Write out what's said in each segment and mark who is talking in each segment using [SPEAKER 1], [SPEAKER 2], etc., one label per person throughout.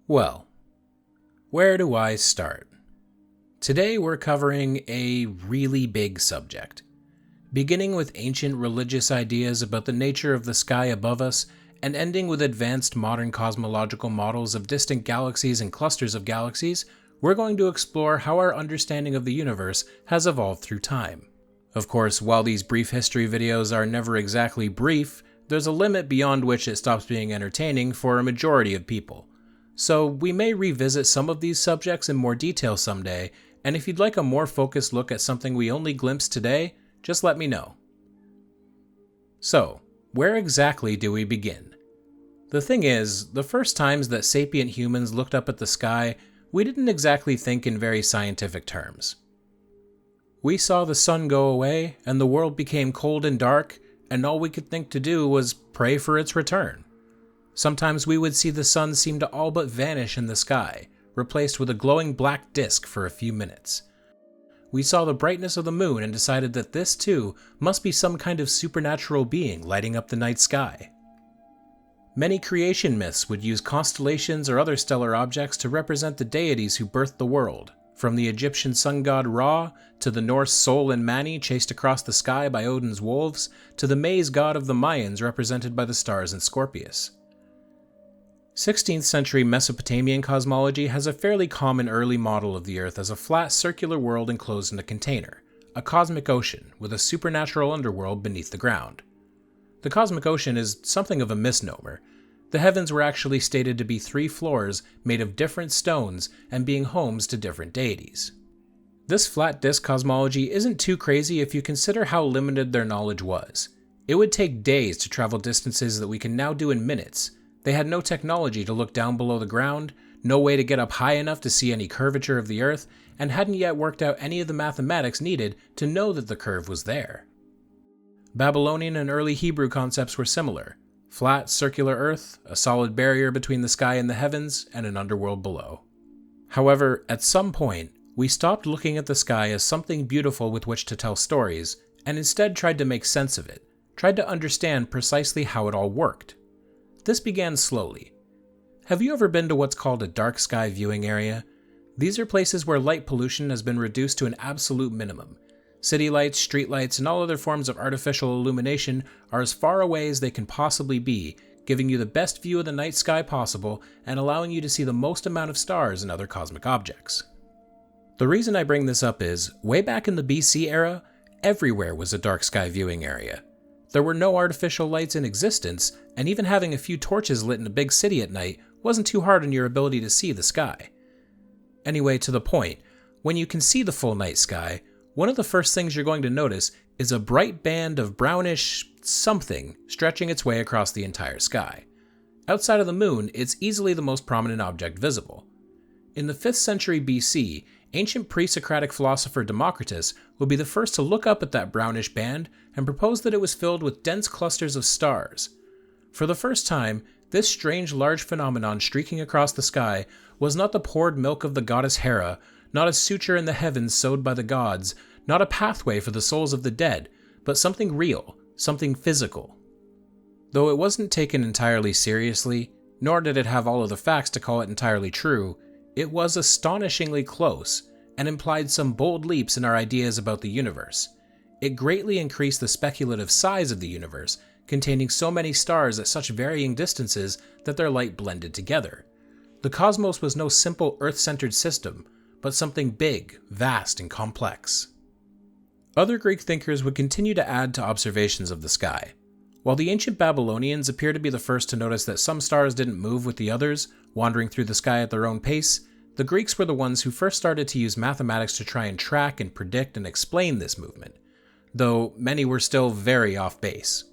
[SPEAKER 1] Well, where do I start? Today we're covering a really big subject, beginning with ancient religious ideas about the nature of the sky above us and ending with advanced modern cosmological models of distant galaxies and clusters of galaxies. We're going to explore how our understanding of the universe has evolved through time. Of course, while these brief history videos are never exactly brief, there's a limit beyond which it stops being entertaining for a majority of people. So we may revisit some of these subjects in more detail someday, and if you'd like a more focused look at something we only glimpsed today, just let me know. So, where exactly do we begin? The thing is, the first times that sapient humans looked up at the sky, we didn't exactly think in very scientific terms. We saw the sun go away, and the world became cold and dark, and all we could think to do was pray for its return. Sometimes we would see the sun seem to all but vanish in the sky, replaced with a glowing black disk for a few minutes. We saw the brightness of the moon and decided that this too must be some kind of supernatural being lighting up the night sky. Many creation myths would use constellations or other stellar objects to represent the deities who birthed the world, from the Egyptian sun god Ra, to the Norse Sol and Mani chased across the sky by Odin's wolves, to the maize god of the Mayans represented by the stars in Scorpius. 16th century Mesopotamian cosmology has a fairly common early model of the Earth as a flat circular world enclosed in a container, a cosmic ocean with a supernatural underworld beneath the ground. The cosmic ocean is something of a misnomer. The heavens were actually stated to be 3 floors made of different stones and being homes to different deities. This flat disk cosmology isn't too crazy if you consider how limited their knowledge was. It would take days to travel distances that we can now do in minutes. They had no technology to look down below the ground, no way to get up high enough to see any curvature of the Earth, and hadn't yet worked out any of the mathematics needed to know that the curve was there. Babylonian and early Hebrew concepts were similar: flat, circular Earth, a solid barrier between the sky and the heavens, and an underworld below. However, at some point, we stopped looking at the sky as something beautiful with which to tell stories, and instead tried to make sense of it, tried to understand precisely how it all worked. This began slowly. Have you ever been to what's called a dark sky viewing area? These are places where light pollution has been reduced to an absolute minimum. City lights, street lights, and all other forms of artificial illumination are as far away as they can possibly be, giving you the best view of the night sky possible and allowing you to see the most amount of stars and other cosmic objects. The reason I bring this up is, way back in the BC era, everywhere was a dark sky viewing area. There were no artificial lights in existence, and even having a few torches lit in a big city at night wasn't too hard on your ability to see the sky. Anyway, to the point, when you can see the full night sky, one of the first things you're going to notice is a bright band of brownish something stretching its way across the entire sky. Outside of the moon, it's easily the most prominent object visible. In the 5th century BC, ancient pre-Socratic philosopher Democritus would be the first to look up at that brownish band and propose that it was filled with dense clusters of stars. For the first time, this strange large phenomenon streaking across the sky was not the poured milk of the goddess Hera, not a suture in the heavens sowed by the gods, not a pathway for the souls of the dead, but something real, something physical. Though it wasn't taken entirely seriously, nor did it have all of the facts to call it entirely true, it was astonishingly close, and implied some bold leaps in our ideas about the universe. It greatly increased the speculative size of the universe, containing so many stars at such varying distances that their light blended together. The cosmos was no simple Earth-centered system, but something big, vast, and complex. Other Greek thinkers would continue to add to observations of the sky. While the ancient Babylonians appear to be the first to notice that some stars didn't move with the others, wandering through the sky at their own pace, the Greeks were the ones who first started to use mathematics to try and track and predict and explain this movement, though many were still very off base.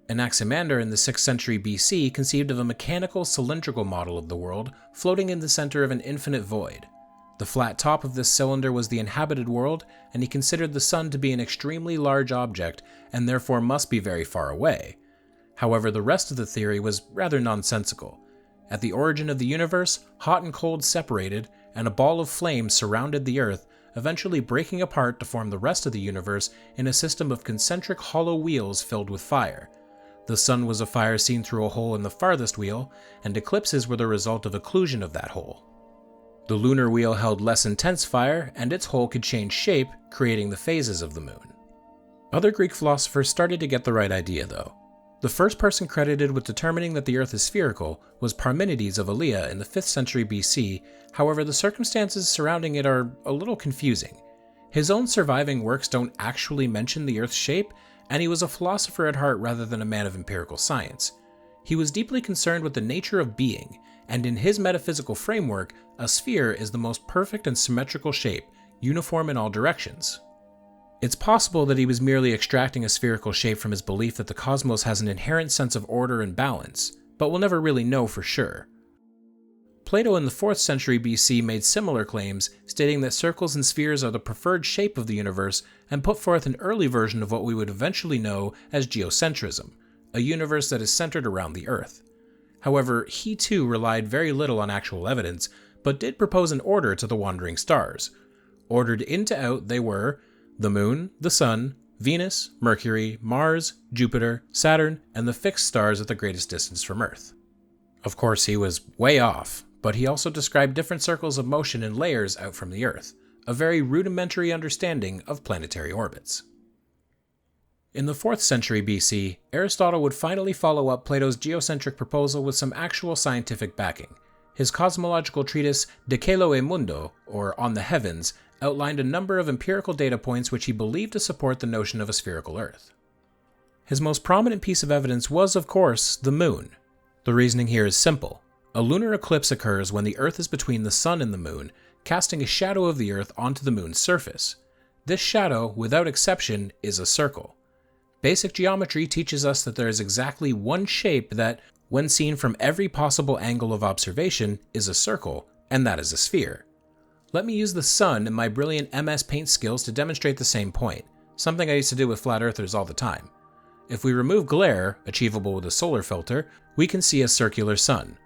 [SPEAKER 1] Anaximander in the 6th century BC conceived of a mechanical cylindrical model of the world floating in the center of an infinite void. The flat top of this cylinder was the inhabited world, and he considered the sun to be an extremely large object and therefore must be very far away. However, the rest of the theory was rather nonsensical. At the origin of the universe, hot and cold separated, and a ball of flame surrounded the Earth, eventually breaking apart to form the rest of the universe in a system of concentric hollow wheels filled with fire. The sun was a fire seen through a hole in the farthest wheel, and eclipses were the result of occlusion of that hole. The lunar wheel held less intense fire, and its hole could change shape, creating the phases of the moon. Other Greek philosophers started to get the right idea, though. The first person credited with determining that the Earth is spherical was Parmenides of Elea in the 5th century BC, however the circumstances surrounding it are a little confusing. His own surviving works don't actually mention the Earth's shape, and he was a philosopher at heart rather than a man of empirical science. He was deeply concerned with the nature of being, and in his metaphysical framework, a sphere is the most perfect and symmetrical shape, uniform in all directions. It's possible that he was merely extracting a spherical shape from his belief that the cosmos has an inherent sense of order and balance, but we'll never really know for sure. Plato in the 4th century BC made similar claims, stating that circles and spheres are the preferred shape of the universe, and put forth an early version of what we would eventually know as geocentrism, a universe that is centered around the Earth. However, he too relied very little on actual evidence, but did propose an order to the wandering stars. Ordered in to out, they were the Moon, the Sun, Venus, Mercury, Mars, Jupiter, Saturn, and the fixed stars at the greatest distance from Earth. Of course, he was way off, but he also described different circles of motion in layers out from the Earth, a very rudimentary understanding of planetary orbits. In the 4th century BC, Aristotle would finally follow up Plato's geocentric proposal with some actual scientific backing. His cosmological treatise De Caelo e Mundo, or On the Heavens, outlined a number of empirical data points which he believed to support the notion of a spherical Earth. His most prominent piece of evidence was, of course, the Moon. The reasoning here is simple. A lunar eclipse occurs when the Earth is between the Sun and the Moon, casting a shadow of the Earth onto the Moon's surface. This shadow, without exception, is a circle. Basic geometry teaches us that there is exactly one shape that, when seen from every possible angle of observation, is a circle, and that is a sphere. Let me use the sun and my brilliant MS Paint skills to demonstrate the same point, something I used to do with flat earthers all the time. If we remove glare, achievable with a solar filter, we can see a circular sun.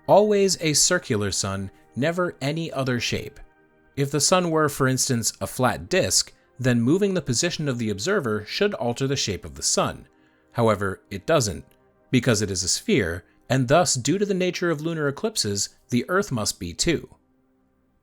[SPEAKER 1] Always a circular sun, never any other shape. If the sun were, for instance, a flat disk, then moving the position of the observer should alter the shape of the sun. However, it doesn't, because it is a sphere, and thus, due to the nature of lunar eclipses, the Earth must be too.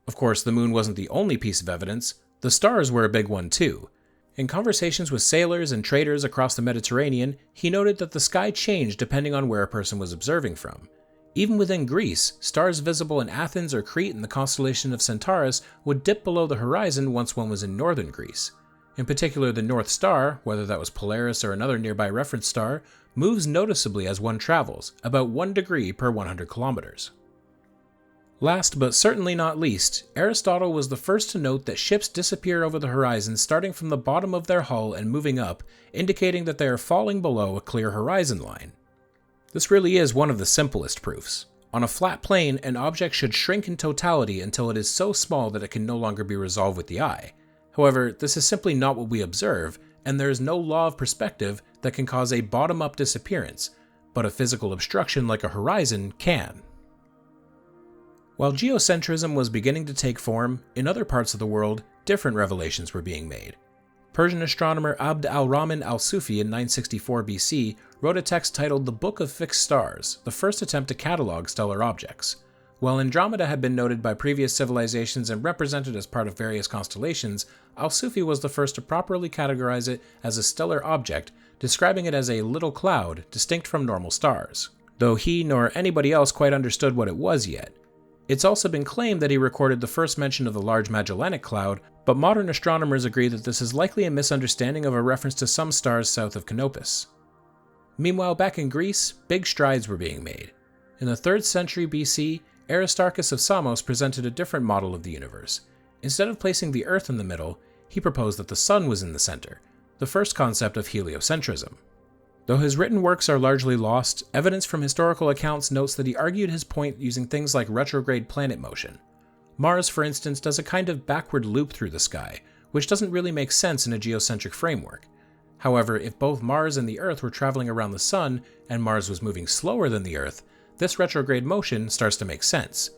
[SPEAKER 1] Of course, the moon wasn't the only piece of evidence. The stars were a big one too. In conversations with sailors and traders across the Mediterranean, he noted that the sky changed depending on where a person was observing from. Even within Greece, stars visible in Athens or Crete in the constellation of Centaurus would dip below the horizon once one was in northern Greece. In particular, the North Star, whether that was Polaris or another nearby reference star, moves noticeably as one travels, about 1 degree per 100 kilometers. Last but certainly not least, Aristotle was the first to note that ships disappear over the horizon starting from the bottom of their hull and moving up, indicating that they are falling below a clear horizon line. This really is one of the simplest proofs. On a flat plane, an object should shrink in totality until it is so small that it can no longer be resolved with the eye. However, this is simply not what we observe, and there is no law of perspective that can cause a bottom-up disappearance, but a physical obstruction like a horizon can. While geocentrism was beginning to take form, in other parts of the world, different revelations were being made. Persian astronomer Abd al-Rahman al-Sufi in 964 BC wrote a text titled The Book of Fixed Stars, the first attempt to catalog stellar objects. While Andromeda had been noted by previous civilizations and represented as part of various constellations, al-Sufi was the first to properly categorize it as a stellar object, describing it as a little cloud distinct from normal stars, though he nor anybody else quite understood what it was yet. It's also been claimed that he recorded the first mention of the Large Magellanic Cloud, but modern astronomers agree that this is likely a misunderstanding of a reference to some stars south of Canopus. Meanwhile, back in Greece, big strides were being made. In the 3rd century BC, Aristarchus of Samos presented a different model of the universe. Instead of placing the Earth in the middle, he proposed that the Sun was in the center, the first concept of heliocentrism. Though his written works are largely lost, evidence from historical accounts notes that he argued his point using things like retrograde planet motion. Mars, for instance, does a kind of backward loop through the sky, which doesn't really make sense in a geocentric framework. However, if both Mars and the Earth were traveling around the Sun, and Mars was moving slower than the Earth, this retrograde motion starts to make sense.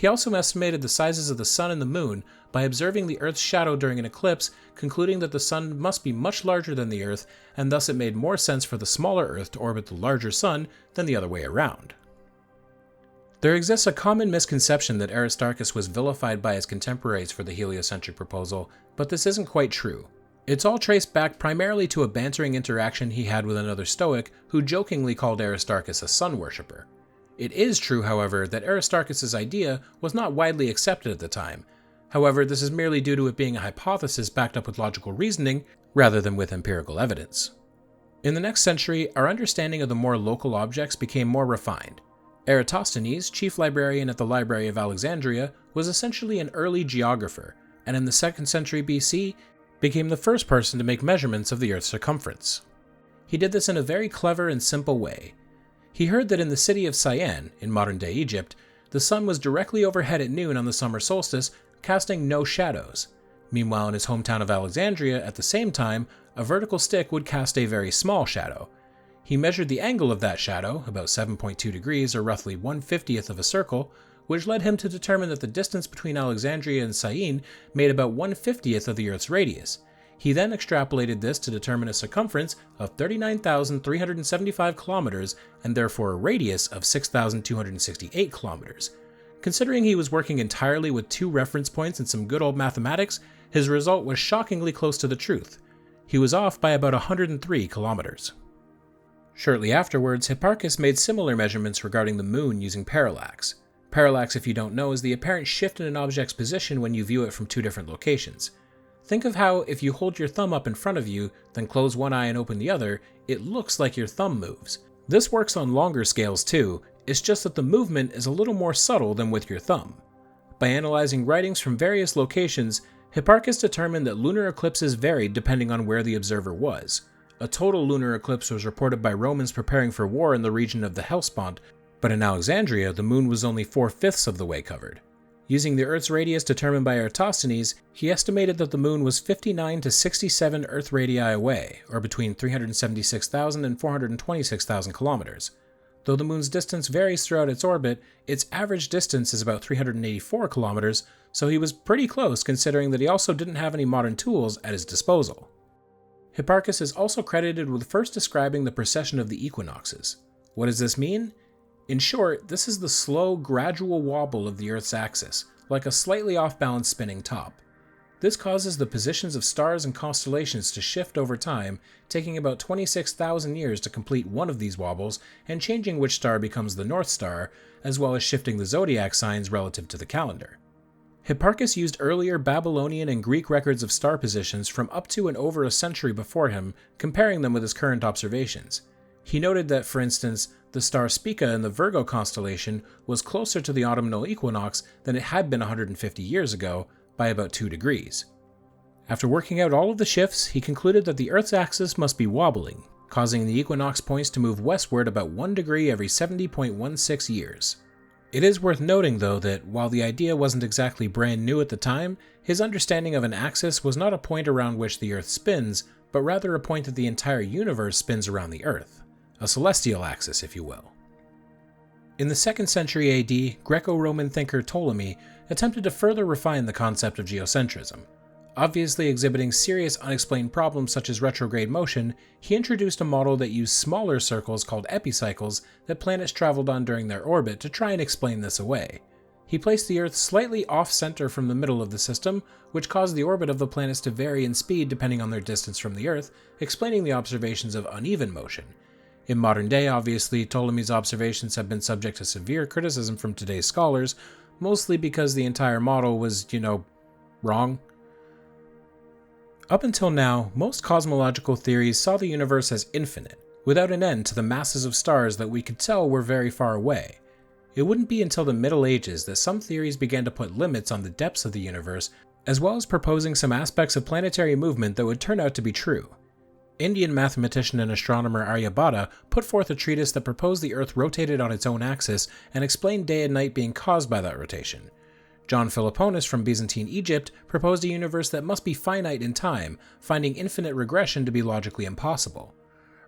[SPEAKER 1] He also estimated the sizes of the sun and the moon by observing the Earth's shadow during an eclipse, concluding that the sun must be much larger than the Earth, and thus it made more sense for the smaller Earth to orbit the larger sun than the other way around. There exists a common misconception that Aristarchus was vilified by his contemporaries for the heliocentric proposal, but this isn't quite true. It's all traced back primarily to a bantering interaction he had with another Stoic who jokingly called Aristarchus a sun worshipper. It is true, however, that Aristarchus' idea was not widely accepted at the time. However, this is merely due to it being a hypothesis backed up with logical reasoning rather than with empirical evidence. In the next century, our understanding of the more local objects became more refined. Eratosthenes, chief librarian at the Library of Alexandria, was essentially an early geographer, and in the 2nd century BC, became the first person to make measurements of the Earth's circumference. He did this in a very clever and simple way. He heard that in the city of Syene, in modern-day Egypt, the sun was directly overhead at noon on the summer solstice, casting no shadows. Meanwhile, in his hometown of Alexandria, at the same time, a vertical stick would cast a very small shadow. He measured the angle of that shadow, about 7.2 degrees or roughly 1/50th of a circle, which led him to determine that the distance between Alexandria and Syene made about 1/50th of the Earth's radius. He then extrapolated this to determine a circumference of 39,375 kilometers and therefore a radius of 6,268 kilometers. Considering he was working entirely with 2 reference points and some good old mathematics, his result was shockingly close to the truth. He was off by about 103 kilometers. Shortly afterwards, Hipparchus made similar measurements regarding the moon using parallax. Parallax, if you don't know, is the apparent shift in an object's position when you view it from 2 different locations. Think of how, if you hold your thumb up in front of you, then close one eye and open the other, it looks like your thumb moves. This works on longer scales too, it's just that the movement is a little more subtle than with your thumb. By analyzing writings from various locations, Hipparchus determined that lunar eclipses varied depending on where the observer was. A total lunar eclipse was reported by Romans preparing for war in the region of the Hellespont, but in Alexandria, the moon was only 4/5 of the way covered. Using the Earth's radius determined by Eratosthenes, he estimated that the moon was 59 to 67 Earth radii away, or between 376,000 and 426,000 kilometers. Though the moon's distance varies throughout its orbit, its average distance is about 384 kilometers, so he was pretty close considering that he also didn't have any modern tools at his disposal. Hipparchus is also credited with first describing the precession of the equinoxes. What does this mean? In short, this is the slow, gradual wobble of the Earth's axis, like a slightly off-balance spinning top. This causes the positions of stars and constellations to shift over time, taking about 26,000 years to complete one of these wobbles and changing which star becomes the North Star, as well as shifting the zodiac signs relative to the calendar. Hipparchus used earlier Babylonian and Greek records of star positions from up to and over a century before him, comparing them with his current observations. He noted that, for instance, the star Spica in the Virgo constellation was closer to the autumnal equinox than it had been 150 years ago, by about 2 degrees. After working out all of the shifts, he concluded that the Earth's axis must be wobbling, causing the equinox points to move westward about 1 degree every 70.16 years. It is worth noting, though, that while the idea wasn't exactly brand new at the time, his understanding of an axis was not a point around which the Earth spins, but rather a point that the entire universe spins around the Earth. A celestial axis, if you will. In the 2nd century AD, Greco-Roman thinker Ptolemy attempted to further refine the concept of geocentrism. Obviously exhibiting serious unexplained problems such as retrograde motion, he introduced a model that used smaller circles called epicycles that planets traveled on during their orbit to try and explain this away. He placed the Earth slightly off-center from the middle of the system, which caused the orbit of the planets to vary in speed depending on their distance from the Earth, explaining the observations of uneven motion. In modern day, obviously, Ptolemy's observations have been subject to severe criticism from today's scholars, mostly because the entire model was, wrong. Up until now, most cosmological theories saw the universe as infinite, without an end to the masses of stars that we could tell were very far away. It wouldn't be until the Middle Ages that some theories began to put limits on the depths of the universe, as well as proposing some aspects of planetary movement that would turn out to be true. Indian mathematician and astronomer Aryabhata put forth a treatise that proposed the Earth rotated on its own axis and explained day and night being caused by that rotation. John Philoponus from Byzantine Egypt proposed a universe that must be finite in time, finding infinite regression to be logically impossible.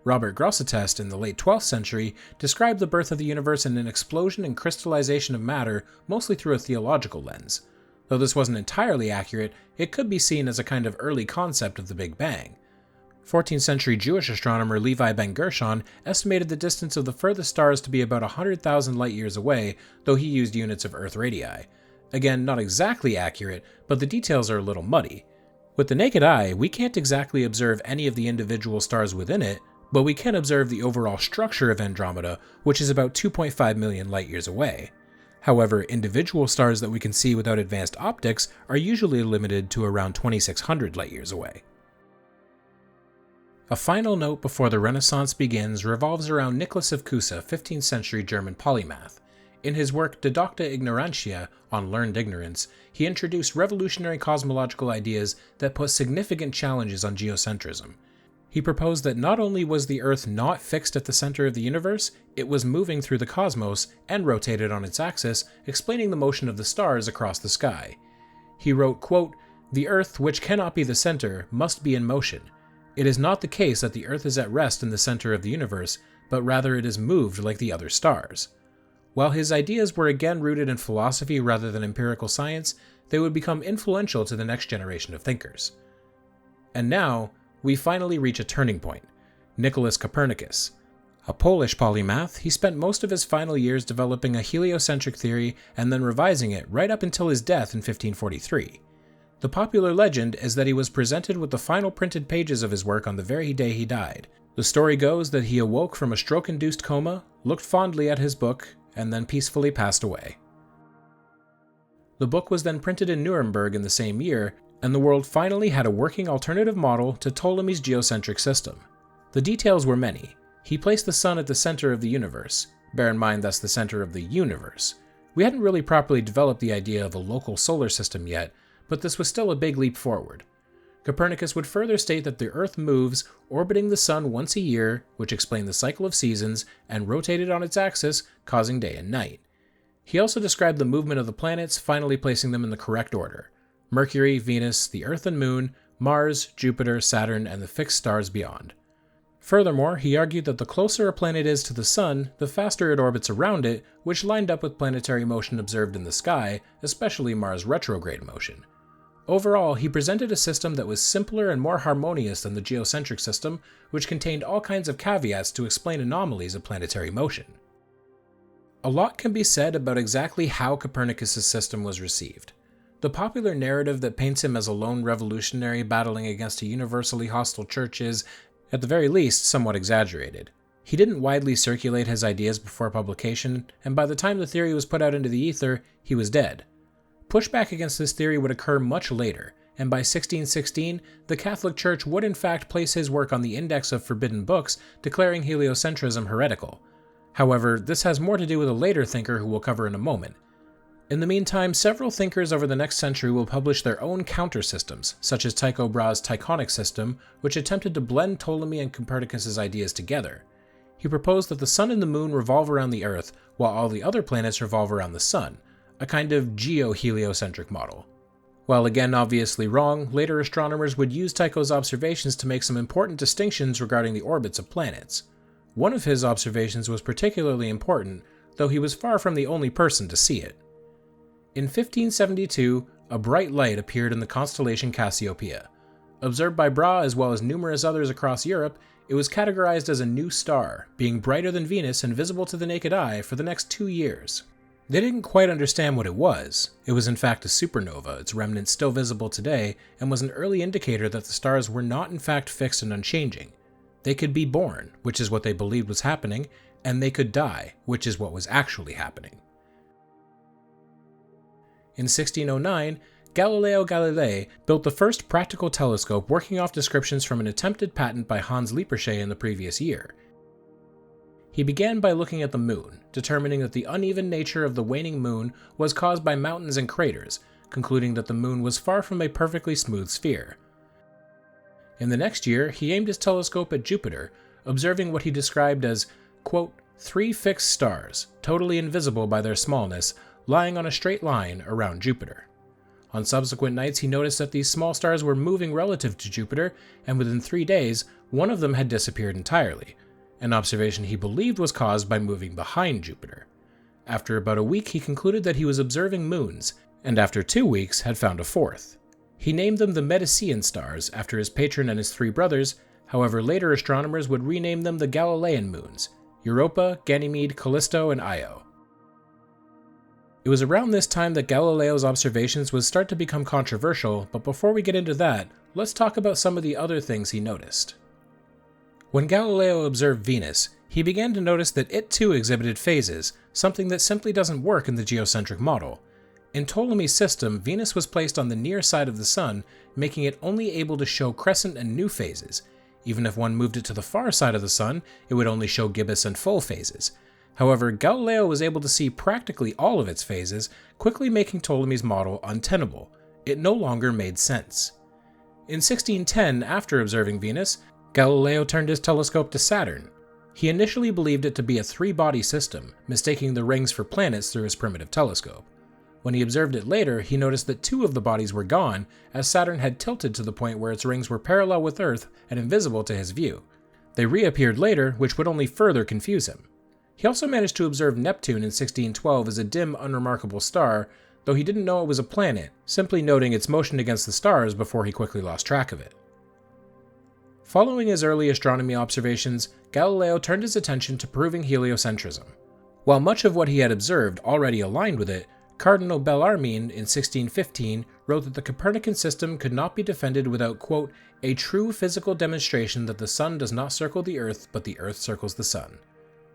[SPEAKER 1] Robert Grosseteste in the late 12th century described the birth of the universe in an explosion and crystallization of matter, mostly through a theological lens. Though this wasn't entirely accurate, it could be seen as a kind of early concept of the Big Bang. 14th century Jewish astronomer Levi Ben Gershon estimated the distance of the furthest stars to be about 100,000 light-years away, though he used units of Earth radii. Again, not exactly accurate, but the details are a little muddy. With the naked eye, we can't exactly observe any of the individual stars within it, but we can observe the overall structure of Andromeda, which is about 2.5 million light-years away. However, individual stars that we can see without advanced optics are usually limited to around 2,600 light-years away. A final note before the Renaissance begins revolves around Nicholas of Cusa, 15th century German polymath. In his work De Docta Ignorantia, on learned ignorance, he introduced revolutionary cosmological ideas that put significant challenges on geocentrism. He proposed that not only was the Earth not fixed at the center of the universe, it was moving through the cosmos and rotated on its axis, explaining the motion of the stars across the sky. He wrote, quote, "The Earth, which cannot be the center, must be in motion. It is not the case that the Earth is at rest in the center of the universe, but rather it is moved like the other stars." While his ideas were again rooted in philosophy rather than empirical science, they would become influential to the next generation of thinkers. And now, we finally reach a turning point: Nicholas Copernicus. A Polish polymath, he spent most of his final years developing a heliocentric theory and then revising it right up until his death in 1543. The popular legend is that he was presented with the final printed pages of his work on the very day he died. The story goes that he awoke from a stroke-induced coma, looked fondly at his book, and then peacefully passed away. The book was then printed in Nuremberg in the same year, and the world finally had a working alternative model to Ptolemy's geocentric system. The details were many. He placed the sun at the center of the universe. Bear in mind that's the center of the universe. We hadn't really properly developed the idea of a local solar system yet, but this was still a big leap forward. Copernicus would further state that the Earth moves, orbiting the sun once a year, which explained the cycle of seasons, and rotated on its axis, causing day and night. He also described the movement of the planets, finally placing them in the correct order: Mercury, Venus, the Earth and Moon, Mars, Jupiter, Saturn, and the fixed stars beyond. Furthermore, he argued that the closer a planet is to the sun, the faster it orbits around it, which lined up with planetary motion observed in the sky, especially Mars' retrograde motion. Overall, he presented a system that was simpler and more harmonious than the geocentric system, which contained all kinds of caveats to explain anomalies of planetary motion. A lot can be said about exactly how Copernicus' system was received. The popular narrative that paints him as a lone revolutionary battling against a universally hostile church is, at the very least, somewhat exaggerated. He didn't widely circulate his ideas before publication, and by the time the theory was put out into the ether, he was dead. Pushback against this theory would occur much later, and by 1616, the Catholic Church would in fact place his work on the Index of Forbidden Books, declaring heliocentrism heretical. However, this has more to do with a later thinker who we'll cover in a moment. In the meantime, several thinkers over the next century will publish their own counter-systems, such as Tycho Brahe's Tychonic system, which attempted to blend Ptolemy and Copernicus' ideas together. He proposed that the sun and the moon revolve around the Earth, while all the other planets revolve around the sun, a kind of geo-heliocentric model. While again obviously wrong, later astronomers would use Tycho's observations to make some important distinctions regarding the orbits of planets. One of his observations was particularly important, though he was far from the only person to see it. In 1572, a bright light appeared in the constellation Cassiopeia. Observed by Brahe as well as numerous others across Europe, it was categorized as a new star, being brighter than Venus and visible to the naked eye for the next 2 years. They didn't quite understand what it was. It was in fact a supernova, its remnants still visible today, and was an early indicator that the stars were not in fact fixed and unchanging. They could be born, which is what they believed was happening, and they could die, which is what was actually happening. In 1609, Galileo Galilei built the first practical telescope working off descriptions from an attempted patent by Hans Lippershey in the previous year. He began by looking at the moon, determining that the uneven nature of the waning moon was caused by mountains and craters, concluding that the moon was far from a perfectly smooth sphere. In the next year, he aimed his telescope at Jupiter, observing what he described as, quote, 3 fixed stars, totally invisible by their smallness, lying on a straight line around Jupiter. On subsequent nights, he noticed that these small stars were moving relative to Jupiter, and within 3 days, one of them had disappeared entirely, an observation he believed was caused by moving behind Jupiter. After about a week, he concluded that he was observing moons, and after 2 weeks had found a fourth. He named them the Medicean stars after his patron and his 3 brothers. However, later astronomers would rename them the Galilean moons: Europa, Ganymede, Callisto, and Io. It was around this time that Galileo's observations would start to become controversial, but before we get into that, let's talk about some of the other things he noticed. When Galileo observed Venus, he began to notice that it too exhibited phases, something that simply doesn't work in the geocentric model. In Ptolemy's system, Venus was placed on the near side of the Sun, making it only able to show crescent and new phases. Even if one moved it to the far side of the Sun, it would only show gibbous and full phases. However, Galileo was able to see practically all of its phases, quickly making Ptolemy's model untenable. It no longer made sense. In 1610, after observing Venus, Galileo turned his telescope to Saturn. He initially believed it to be a 3-body system, mistaking the rings for planets through his primitive telescope. When he observed it later, he noticed that 2 of the bodies were gone, as Saturn had tilted to the point where its rings were parallel with Earth and invisible to his view. They reappeared later, which would only further confuse him. He also managed to observe Neptune in 1612 as a dim, unremarkable star, though he didn't know it was a planet, simply noting its motion against the stars before he quickly lost track of it. Following his early astronomy observations, Galileo turned his attention to proving heliocentrism. While much of what he had observed already aligned with it, Cardinal Bellarmine in 1615 wrote that the Copernican system could not be defended without, quote, "a true physical demonstration that the Sun does not circle the Earth, but the Earth circles the Sun."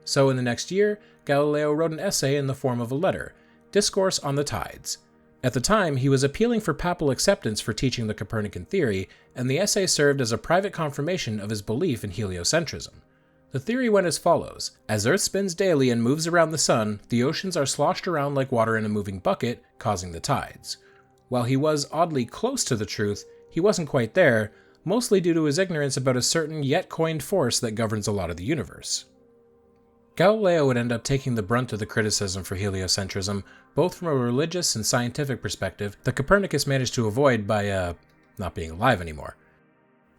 [SPEAKER 1] So in the next year, Galileo wrote an essay in the form of a letter, Discourse on the Tides. At the time, he was appealing for papal acceptance for teaching the Copernican theory, and the essay served as a private confirmation of his belief in heliocentrism. The theory went as follows: as Earth spins daily and moves around the Sun, the oceans are sloshed around like water in a moving bucket, causing the tides. While he was oddly close to the truth, he wasn't quite there, mostly due to his ignorance about a certain yet coined force that governs a lot of the universe. Galileo would end up taking the brunt of the criticism for heliocentrism, both from a religious and scientific perspective that Copernicus managed to avoid by, not being alive anymore.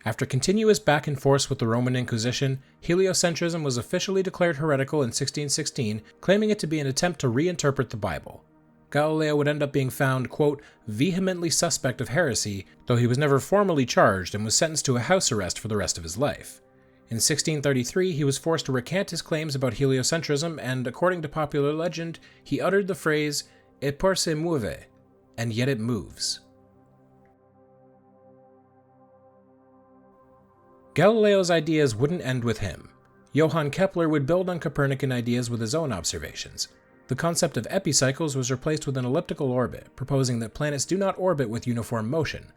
[SPEAKER 1] After continuous back and forth with the Roman Inquisition, heliocentrism was officially declared heretical in 1616, claiming it to be an attempt to reinterpret the Bible. Galileo would end up being found, quote, vehemently suspect of heresy, though he was never formally charged and was sentenced to a house arrest for the rest of his life. In 1633, he was forced to recant his claims about heliocentrism, and according to popular legend, he uttered the phrase, "Et pour se muove," and yet it moves. Galileo's ideas wouldn't end with him. Johann Kepler would build on Copernican ideas with his own observations. The concept of epicycles was replaced with an elliptical orbit, proposing that planets do not orbit with uniform motion.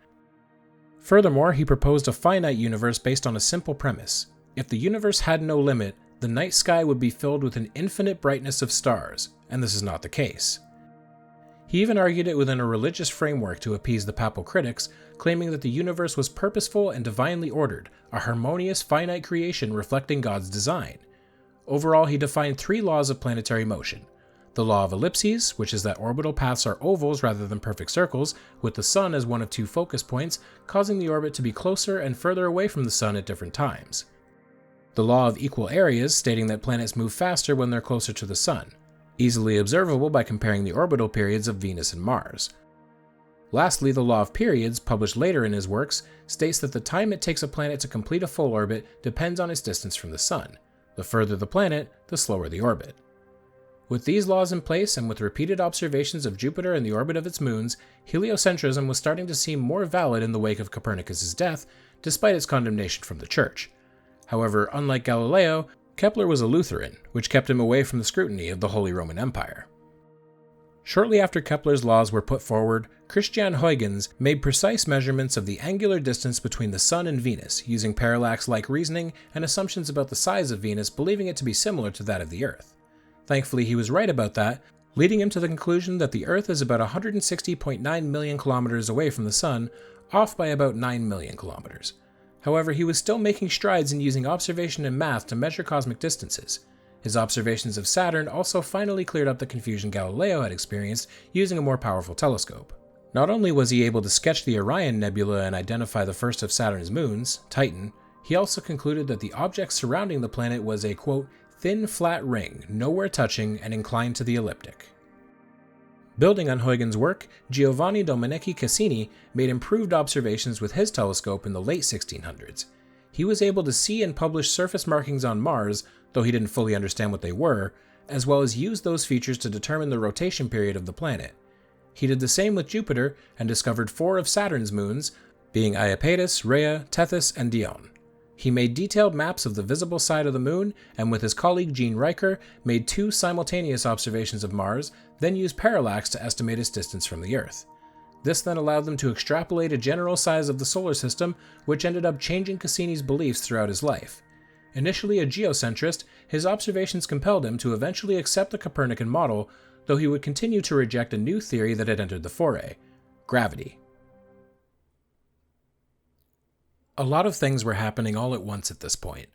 [SPEAKER 1] Furthermore, he proposed a finite universe based on a simple premise. If the universe had no limit, the night sky would be filled with an infinite brightness of stars, and this is not the case. He even argued it within a religious framework to appease the papal critics, claiming that the universe was purposeful and divinely ordered, a harmonious finite creation reflecting God's design. Overall, he defined 3 laws of planetary motion. The law of ellipses, which is that orbital paths are ovals rather than perfect circles, with the Sun as one of 2 focus points, causing the orbit to be closer and further away from the Sun at different times. The law of equal areas, stating that planets move faster when they're closer to the Sun, easily observable by comparing the orbital periods of Venus and Mars. Lastly, the law of periods, published later in his works, states that the time it takes a planet to complete a full orbit depends on its distance from the Sun. The further the planet, the slower the orbit. With these laws in place, and with repeated observations of Jupiter and the orbit of its moons, heliocentrism was starting to seem more valid in the wake of Copernicus's death, despite its condemnation from the Church. However, unlike Galileo, Kepler was a Lutheran, which kept him away from the scrutiny of the Holy Roman Empire. Shortly after Kepler's laws were put forward, Christian Huygens made precise measurements of the angular distance between the Sun and Venus, using parallax-like reasoning and assumptions about the size of Venus, believing it to be similar to that of the Earth. Thankfully, he was right about that, leading him to the conclusion that the Earth is about 160.9 million kilometers away from the Sun, off by about 9 million kilometers. However, he was still making strides in using observation and math to measure cosmic distances. His observations of Saturn also finally cleared up the confusion Galileo had experienced using a more powerful telescope. Not only was he able to sketch the Orion Nebula and identify the first of Saturn's moons, Titan, he also concluded that the object surrounding the planet was a, quote, thin flat ring, nowhere touching and inclined to the elliptic. Building on Huygens' work, Giovanni Domenico Cassini made improved observations with his telescope in the late 1600s. He was able to see and publish surface markings on Mars, though he didn't fully understand what they were, as well as use those features to determine the rotation period of the planet. He did the same with Jupiter and discovered 4 of Saturn's moons, being Iapetus, Rhea, Tethys, and Dione. He made detailed maps of the visible side of the moon, and with his colleague Jean Riker, made 2 simultaneous observations of Mars, then used parallax to estimate its distance from the Earth. This then allowed them to extrapolate a general size of the solar system, which ended up changing Cassini's beliefs throughout his life. Initially a geocentrist, his observations compelled him to eventually accept the Copernican model, though he would continue to reject a new theory that had entered the foray: gravity. A lot of things were happening all at once at this point.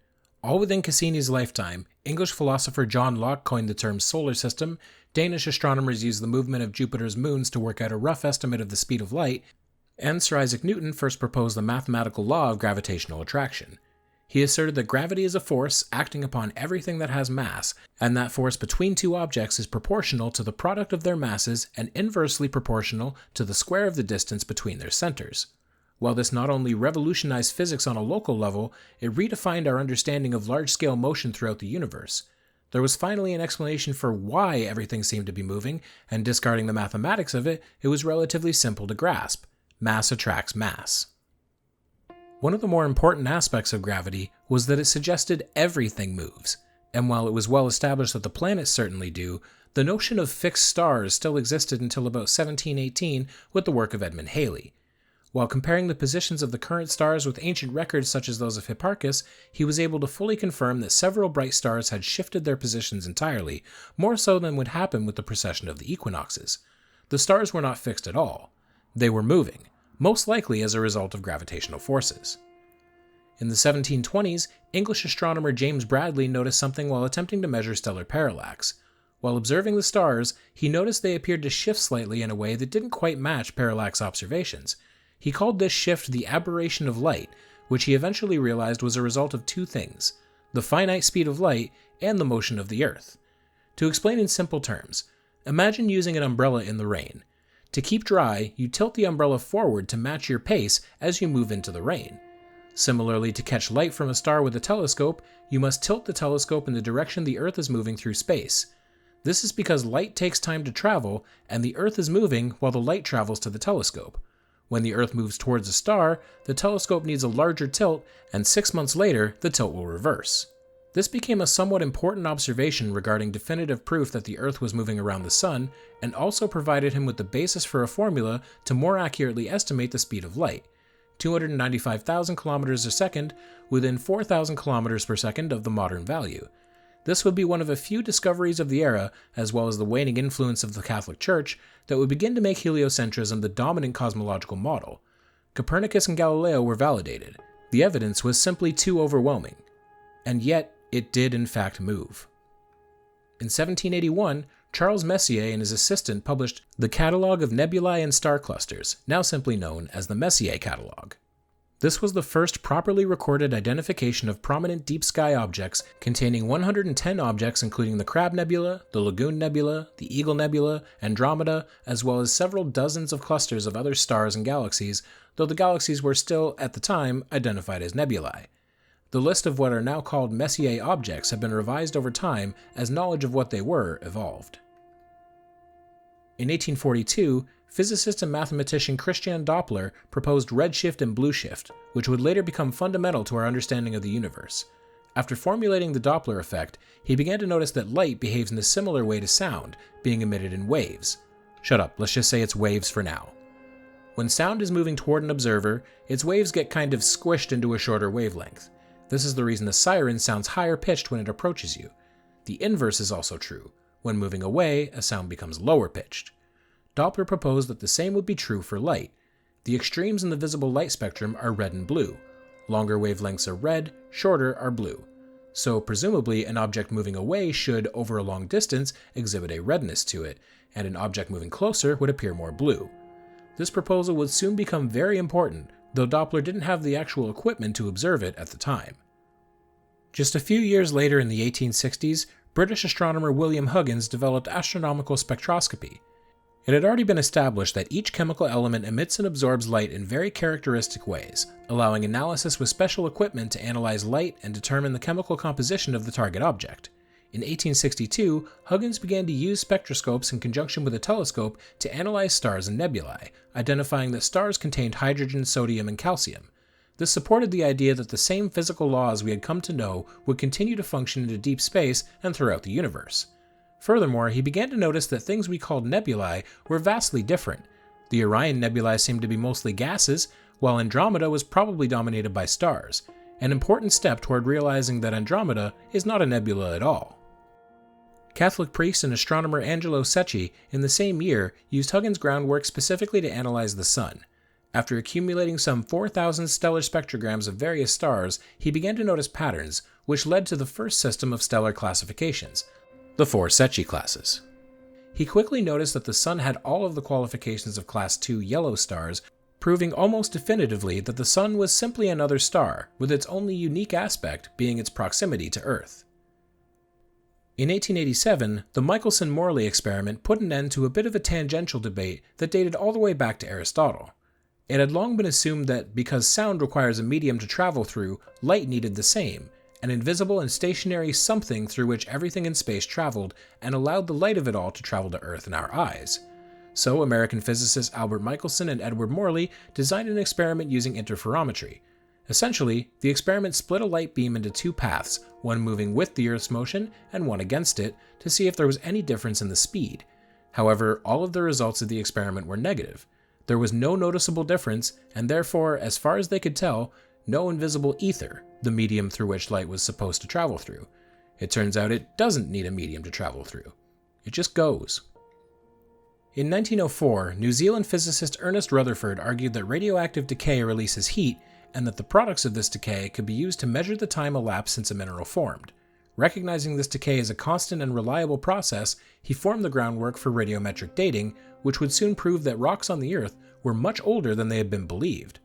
[SPEAKER 1] All within Cassini's lifetime, English philosopher John Locke coined the term solar system, Danish astronomers used the movement of Jupiter's moons to work out a rough estimate of the speed of light, and Sir Isaac Newton first proposed the mathematical law of gravitational attraction. He asserted that gravity is a force acting upon everything that has mass, and that force between 2 objects is proportional to the product of their masses and inversely proportional to the square of the distance between their centers. While this not only revolutionized physics on a local level, it redefined our understanding of large-scale motion throughout the universe. There was finally an explanation for why everything seemed to be moving, and discarding the mathematics of it, it was relatively simple to grasp. Mass attracts mass. One of the more important aspects of gravity was that it suggested everything moves, and while it was well established that the planets certainly do, the notion of fixed stars still existed until about 1718 with the work of Edmund Halley. While comparing the positions of the current stars with ancient records such as those of Hipparchus, he was able to fully confirm that several bright stars had shifted their positions entirely, more so than would happen with the precession of the equinoxes. The stars were not fixed at all. They were moving, most likely as a result of gravitational forces. In the 1720s, English astronomer James Bradley noticed something while attempting to measure stellar parallax. While observing the stars, he noticed they appeared to shift slightly in a way that didn't quite match parallax observations. He called this shift the aberration of light, which he eventually realized was a result of 2 things: the finite speed of light and the motion of the Earth. To explain in simple terms, imagine using an umbrella in the rain. To keep dry, you tilt the umbrella forward to match your pace as you move into the rain. Similarly, to catch light from a star with a telescope, you must tilt the telescope in the direction the Earth is moving through space. This is because light takes time to travel, and the Earth is moving while the light travels to the telescope. When the Earth moves towards a star, the telescope needs a larger tilt, and 6 months later, the tilt will reverse. This became a somewhat important observation regarding definitive proof that the Earth was moving around the Sun, and also provided him with the basis for a formula to more accurately estimate the speed of light: 295,000 kilometers a second, within 4,000 kilometers per second of the modern value. This would be one of a few discoveries of the era, as well as the waning influence of the Catholic Church, that would begin to make heliocentrism the dominant cosmological model. Copernicus and Galileo were validated. The evidence was simply too overwhelming. And yet, it did in fact move. In 1781, Charles Messier and his assistant published the Catalogue of Nebulae and Star Clusters, now simply known as the Messier Catalogue. This was the first properly recorded identification of prominent deep sky objects, containing 110 objects including the Crab Nebula, the Lagoon Nebula, the Eagle Nebula, Andromeda, as well as several dozens of clusters of other stars and galaxies, though the galaxies were still, at the time, identified as nebulae. The list of what are now called Messier objects have been revised over time as knowledge of what they were evolved. In 1842, physicist and mathematician Christian Doppler proposed redshift and blueshift, which would later become fundamental to our understanding of the universe. After formulating the Doppler effect, he began to notice that light behaves in a similar way to sound, being emitted in waves. Shut up, let's just say it's waves for now. When sound is moving toward an observer, its waves get kind of squished into a shorter wavelength. This is the reason a siren sounds higher pitched when it approaches you. The inverse is also true. When moving away, a sound becomes lower pitched. Doppler proposed that the same would be true for light. The extremes in the visible light spectrum are red and blue. Longer wavelengths are red, shorter are blue. So presumably an object moving away should, over a long distance, exhibit a redness to it, and an object moving closer would appear more blue. This proposal would soon become very important, though Doppler didn't have the actual equipment to observe it at the time. Just a few years later in the 1860s, British astronomer William Huggins developed astronomical spectroscopy. It had already been established that each chemical element emits and absorbs light in very characteristic ways, allowing analysis with special equipment to analyze light and determine the chemical composition of the target object. In 1862, Huggins began to use spectroscopes in conjunction with a telescope to analyze stars and nebulae, identifying that stars contained hydrogen, sodium, and calcium. This supported the idea that the same physical laws we had come to know would continue to function into deep space and throughout the universe. Furthermore, he began to notice that things we called nebulae were vastly different. The Orion Nebulae seemed to be mostly gases, while Andromeda was probably dominated by stars, an important step toward realizing that Andromeda is not a nebula at all. Catholic priest and astronomer Angelo Secchi in the same year used Huggins' groundwork specifically to analyze the Sun. After accumulating some 4,000 stellar spectrograms of various stars, he began to notice patterns, which led to the first system of stellar classifications, the 4 Secchi classes. He quickly noticed that the Sun had all of the qualifications of Class II yellow stars, proving almost definitively that the Sun was simply another star, with its only unique aspect being its proximity to Earth. In 1887, the Michelson-Morley experiment put an end to a bit of a tangential debate that dated all the way back to Aristotle. It had long been assumed that because sound requires a medium to travel through, light needed the same, an invisible and stationary something through which everything in space traveled and allowed the light of it all to travel to Earth and our eyes. So American physicists Albert Michelson and Edward Morley designed an experiment using interferometry. Essentially, the experiment split a light beam into 2 paths, one moving with the Earth's motion and one against it, to see if there was any difference in the speed. However, all of the results of the experiment were negative. There was no noticeable difference, and therefore, as far as they could tell, no invisible ether, the medium through which light was supposed to travel through. It turns out it doesn't need a medium to travel through. It just goes. In 1904, New Zealand physicist Ernest Rutherford argued that radioactive decay releases heat, and that the products of this decay could be used to measure the time elapsed since a mineral formed. Recognizing this decay as a constant and reliable process, he formed the groundwork for radiometric dating, which would soon prove that rocks on the Earth were much older than they had been believed.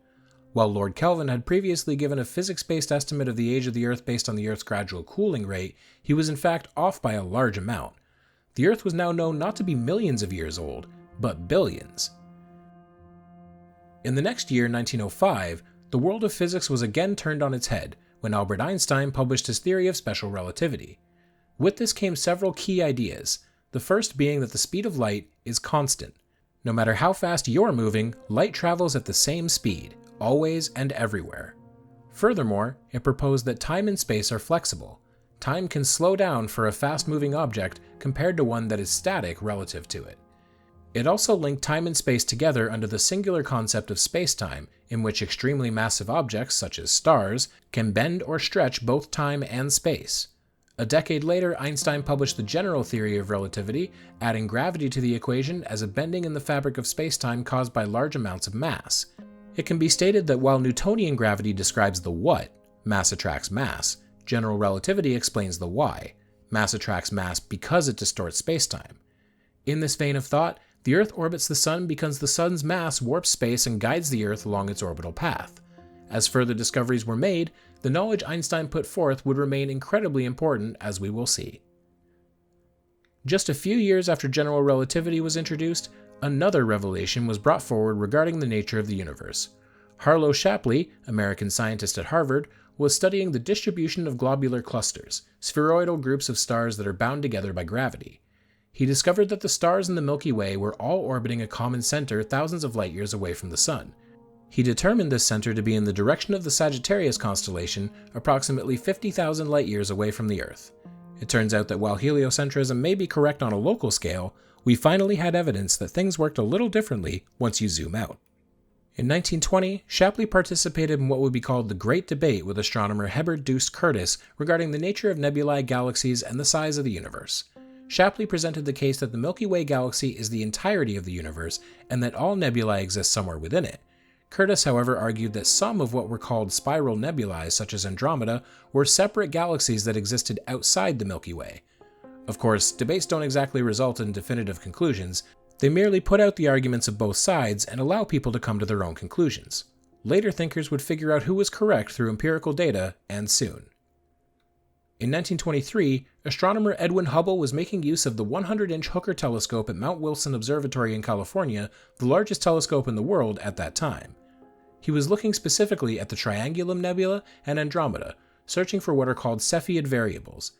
[SPEAKER 1] While Lord Kelvin had previously given a physics-based estimate of the age of the Earth based on the Earth's gradual cooling rate, he was in fact off by a large amount. The Earth was now known not to be millions of years old, but billions. In the next year, 1905, the world of physics was again turned on its head when Albert Einstein published his theory of special relativity. With this came several key ideas, the first being that the speed of light is constant. No matter how fast you're moving, light travels at the same speed, always and everywhere. Furthermore, it proposed that time and space are flexible. Time can slow down for a fast-moving object compared to one that is static relative to it. It also linked time and space together under the singular concept of spacetime, in which extremely massive objects, such as stars, can bend or stretch both time and space. A decade later, Einstein published the general theory of relativity, adding gravity to the equation as a bending in the fabric of spacetime caused by large amounts of mass. It can be stated that while Newtonian gravity describes the what, mass attracts mass, general relativity explains the why, mass attracts mass because it distorts spacetime. In this vein of thought, the Earth orbits the Sun because the Sun's mass warps space and guides the Earth along its orbital path. As further discoveries were made, the knowledge Einstein put forth would remain incredibly important, as we will see. Just a few years after general relativity was introduced, another revelation was brought forward regarding the nature of the universe. Harlow Shapley, American scientist at Harvard, was studying the distribution of globular clusters, spheroidal groups of stars that are bound together by gravity. He discovered that the stars in the Milky Way were all orbiting a common center thousands of light years away from the Sun. He determined this center to be in the direction of the Sagittarius constellation, approximately 50,000 light years away from the Earth. It turns out that while heliocentrism may be correct on a local scale, we finally had evidence that things worked a little differently once you zoom out. In 1920, Shapley participated in what would be called the Great Debate with astronomer Herbert Deuce Curtis regarding the nature of nebulae, galaxies, and the size of the universe. Shapley presented the case that the Milky Way galaxy is the entirety of the universe and that all nebulae exist somewhere within it. Curtis, however, argued that some of what were called spiral nebulae, such as Andromeda, were separate galaxies that existed outside the Milky Way. Of course, debates don't exactly result in definitive conclusions, They merely put out the arguments of both sides and allow people to come to their own conclusions. Later thinkers would figure out who was correct through empirical data, and soon. In 1923, astronomer Edwin Hubble was making use of the 100-inch Hooker telescope at Mount Wilson Observatory in California, the largest telescope in the world at that time. He was looking specifically at the Triangulum Nebula and Andromeda, searching for what are called Cepheid variables.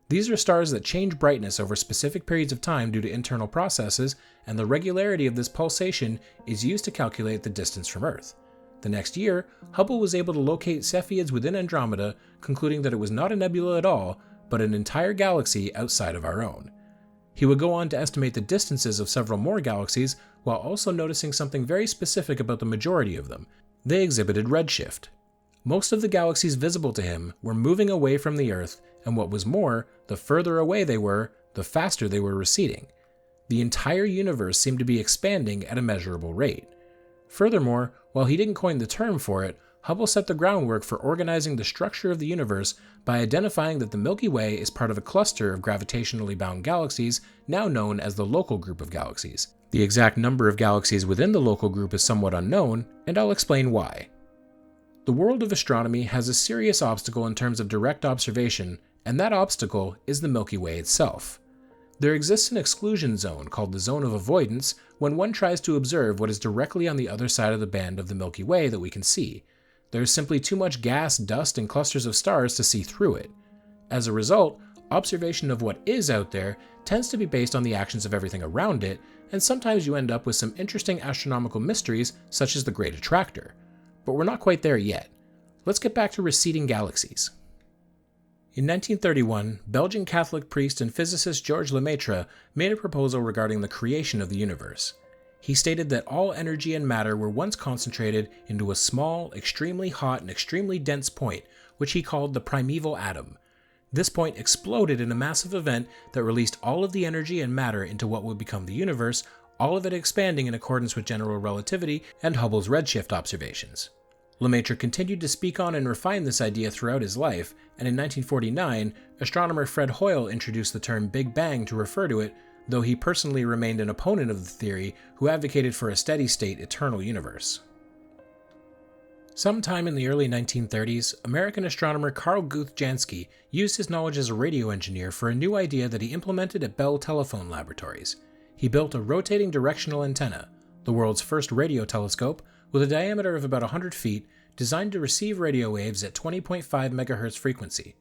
[SPEAKER 1] These are stars that change brightness over specific periods of time due to internal processes, and the regularity of this pulsation is used to calculate the distance from Earth. The next year, Hubble was able to locate Cepheids within Andromeda, concluding that it was not a nebula at all, but an entire galaxy outside of our own. He would go on to estimate the distances of several more galaxies, while also noticing something very specific about the majority of them. They exhibited redshift. Most of the galaxies visible to him were moving away from the Earth, and what was more, the further away they were, the faster they were receding. The entire universe seemed to be expanding at a measurable rate. Furthermore, while he didn't coin the term for it, Hubble set the groundwork for organizing the structure of the universe by identifying that the Milky Way is part of a cluster of gravitationally bound galaxies, now known as the local group of galaxies. The exact number of galaxies within the local group is somewhat unknown, and I'll explain why. The world of astronomy has a serious obstacle in terms of direct observation, and that obstacle is the Milky Way itself. There exists an exclusion zone called the zone of avoidance when one tries to observe what is directly on the other side of the band of the Milky Way that we can see. There is simply too much gas, dust, and clusters of stars to see through it. As a result, observation of what is out there tends to be based on the actions of everything around it, and sometimes you end up with some interesting astronomical mysteries such as the Great Attractor. But we're not quite there yet. Let's get back to receding galaxies. In 1931, Belgian Catholic priest and physicist Georges Lemaitre made a proposal regarding the creation of the universe. He stated that all energy and matter were once concentrated into a small, extremely hot, and extremely dense point, which he called the primeval atom. This point exploded in a massive event that released all of the energy and matter into what would become the universe, all of it expanding in accordance with general relativity and Hubble's redshift observations. Lemaitre continued to speak on and refine this idea throughout his life, and in 1949, astronomer Fred Hoyle introduced the term Big Bang to refer to it, though he personally remained an opponent of the theory who advocated for a steady-state eternal universe. Sometime in the early 1930s, American astronomer Carl Guth Jansky used his knowledge as a radio engineer for a new idea that he implemented at Bell Telephone Laboratories. He built a rotating directional antenna, the world's first radio telescope, with a diameter of about 100 feet, designed to receive radio waves at 20.5 MHz frequency.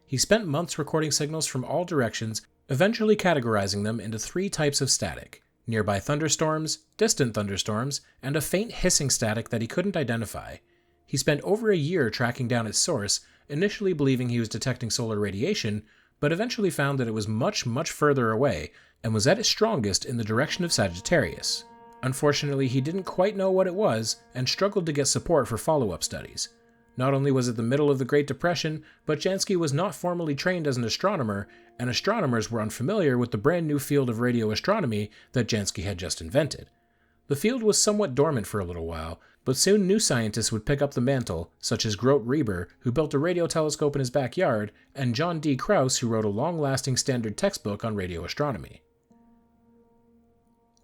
[SPEAKER 1] He spent months recording signals from all directions, eventually categorizing them into 3 types of static: nearby thunderstorms, distant thunderstorms, and a faint hissing static that he couldn't identify. He spent over a year tracking down its source, initially believing he was detecting solar radiation, but eventually found that it was much, much further away, and was at its strongest in the direction of Sagittarius. Unfortunately, he didn't quite know what it was, and struggled to get support for follow-up studies. Not only was it the middle of the Great Depression, but Jansky was not formally trained as an astronomer, and astronomers were unfamiliar with the brand new field of radio astronomy that Jansky had just invented. The field was somewhat dormant for a little while, but soon new scientists would pick up the mantle, such as Grote Reber, who built a radio telescope in his backyard, and John D. Krauss, who wrote a long-lasting standard textbook on radio astronomy.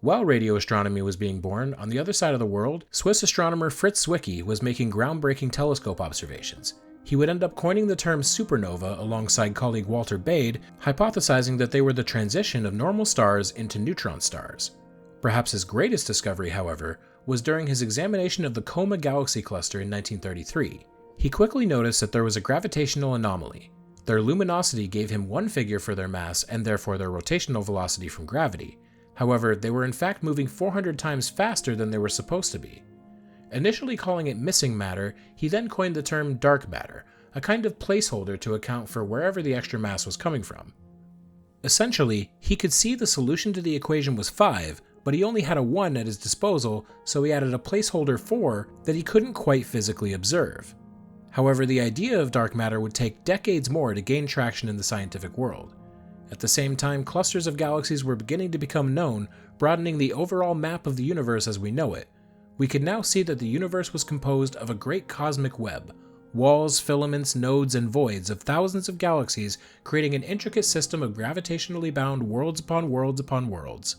[SPEAKER 1] While radio astronomy was being born, on the other side of the world, Swiss astronomer Fritz Zwicky was making groundbreaking telescope observations. He would end up coining the term supernova alongside colleague Walter Bade, hypothesizing that they were the transition of normal stars into neutron stars. Perhaps his greatest discovery, however, was during his examination of the Coma galaxy cluster in 1933. He quickly noticed that there was a gravitational anomaly. Their luminosity gave him one figure for their mass and therefore their rotational velocity from gravity. However, they were in fact moving 400 times faster than they were supposed to be. Initially calling it missing matter, he then coined the term dark matter, a kind of placeholder to account for wherever the extra mass was coming from. Essentially, he could see the solution to the equation was 5, but he only had a 1 at his disposal, so he added a placeholder 4 that he couldn't quite physically observe. However, the idea of dark matter would take decades more to gain traction in the scientific world. At the same time, clusters of galaxies were beginning to become known, broadening the overall map of the universe as we know it. We could now see that the universe was composed of a great cosmic web, walls, filaments, nodes, and voids of thousands of galaxies, creating an intricate system of gravitationally bound worlds upon worlds upon worlds.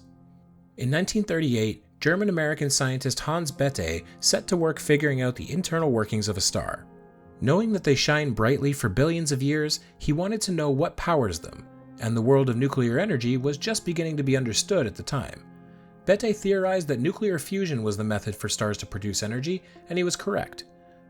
[SPEAKER 1] In 1938, German-American scientist Hans Bethe set to work figuring out the internal workings of a star. Knowing that they shine brightly for billions of years, he wanted to know what powers them, and the world of nuclear energy was just beginning to be understood at the time. Bethe theorized that nuclear fusion was the method for stars to produce energy, and he was correct.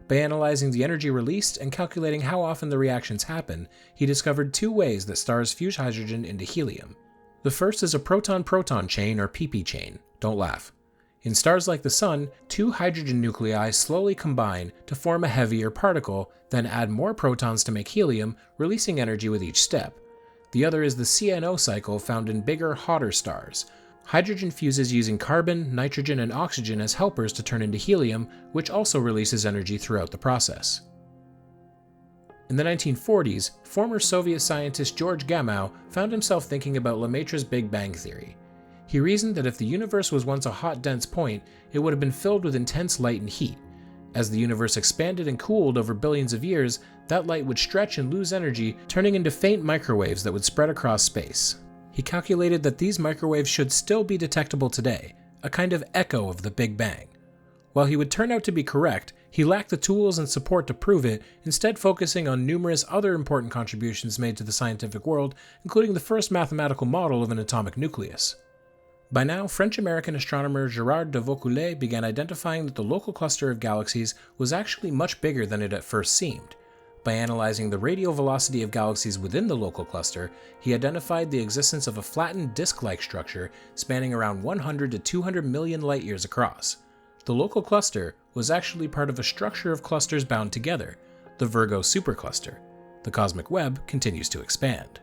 [SPEAKER 1] By analyzing the energy released and calculating how often the reactions happen, he discovered two ways that stars fuse hydrogen into helium. The first is a proton-proton chain, or pp chain. Don't laugh. In stars like the Sun, two hydrogen nuclei slowly combine to form a heavier particle, then add more protons to make helium, releasing energy with each step. The other is the CNO cycle found in bigger, hotter stars. Hydrogen fuses using carbon, nitrogen, and oxygen as helpers to turn into helium, which also releases energy throughout the process. In the 1940s, former Soviet scientist George Gamow found himself thinking about Lemaitre's Big Bang theory. He reasoned that if the universe was once a hot, dense point, it would have been filled with intense light and heat. As the universe expanded and cooled over billions of years, that light would stretch and lose energy, turning into faint microwaves that would spread across space. He calculated that these microwaves should still be detectable today, a kind of echo of the Big Bang. While he would turn out to be correct, he lacked the tools and support to prove it, instead focusing on numerous other important contributions made to the scientific world, including the first mathematical model of an atomic nucleus. By now, French-American astronomer Gérard de Vaucouleurs began identifying that the local cluster of galaxies was actually much bigger than it at first seemed. By analyzing the radial velocity of galaxies within the local cluster, he identified the existence of a flattened disk-like structure spanning around 100 to 200 million light-years across. The local cluster was actually part of a structure of clusters bound together, the Virgo supercluster. The cosmic web continues to expand.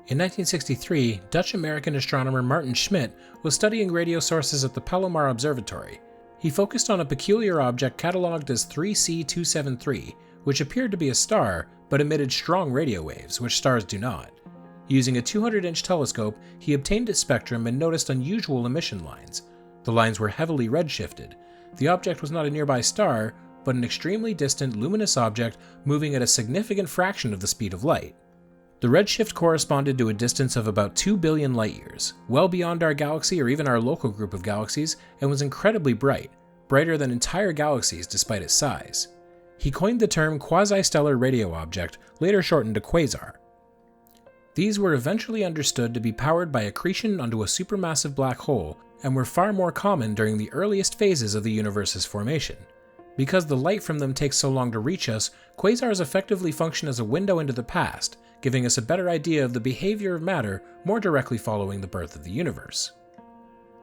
[SPEAKER 1] In 1963, Dutch-American astronomer Martin Schmidt was studying radio sources at the Palomar Observatory. He focused on a peculiar object catalogued as 3C273, which appeared to be a star, but emitted strong radio waves, which stars do not. Using a 200-inch telescope, he obtained its spectrum and noticed unusual emission lines. The lines were heavily redshifted. The object was not a nearby star, but an extremely distant luminous object moving at a significant fraction of the speed of light. The redshift corresponded to a distance of about 2 billion light-years, well beyond our galaxy or even our local group of galaxies, and was incredibly bright, brighter than entire galaxies despite its size. He coined the term quasi-stellar radio object, later shortened to quasar. These were eventually understood to be powered by accretion onto a supermassive black hole, and were far more common during the earliest phases of the universe's formation. Because the light from them takes so long to reach us, quasars effectively function as a window into the past, giving us a better idea of the behavior of matter more directly following the birth of the universe.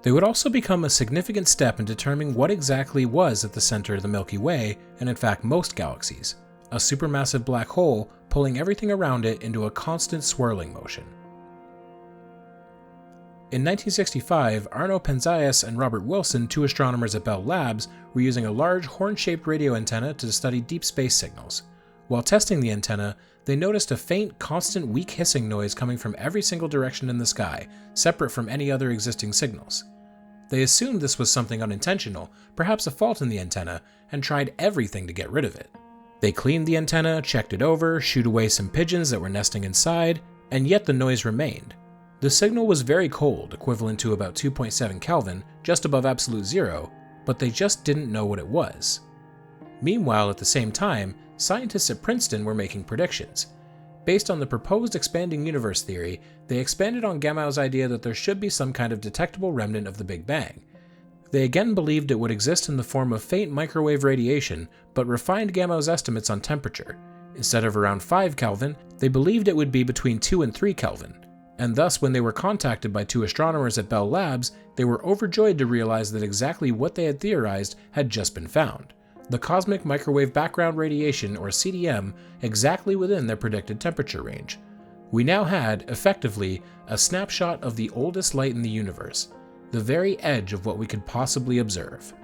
[SPEAKER 1] They would also become a significant step in determining what exactly was at the center of the Milky Way, and in fact most galaxies, a supermassive black hole pulling everything around it into a constant swirling motion. In 1965, Arno Penzias and Robert Wilson, two astronomers at Bell Labs, were using a large horn-shaped radio antenna to study deep space signals. While testing the antenna, they noticed a faint, constant, weak hissing noise coming from every single direction in the sky, separate from any other existing signals. They assumed this was something unintentional, perhaps a fault in the antenna, and tried everything to get rid of it. They cleaned the antenna, checked it over, shooed away some pigeons that were nesting inside, and yet the noise remained. The signal was very cold, equivalent to about 2.7 Kelvin, just above absolute zero, but they just didn't know what it was. Meanwhile, at the same time, scientists at Princeton were making predictions. Based on the proposed expanding universe theory, they expanded on Gamow's idea that there should be some kind of detectable remnant of the Big Bang. They again believed it would exist in the form of faint microwave radiation, but refined Gamow's estimates on temperature. Instead of around 5 Kelvin, they believed it would be between 2 and 3 Kelvin. And thus, when they were contacted by two astronomers at Bell Labs, they were overjoyed to realize that exactly what they had theorized had just been found: the cosmic microwave background radiation, or CDM, exactly within their predicted temperature range. We now had, effectively, a snapshot of the oldest light in the universe, the very edge of what we could possibly observe.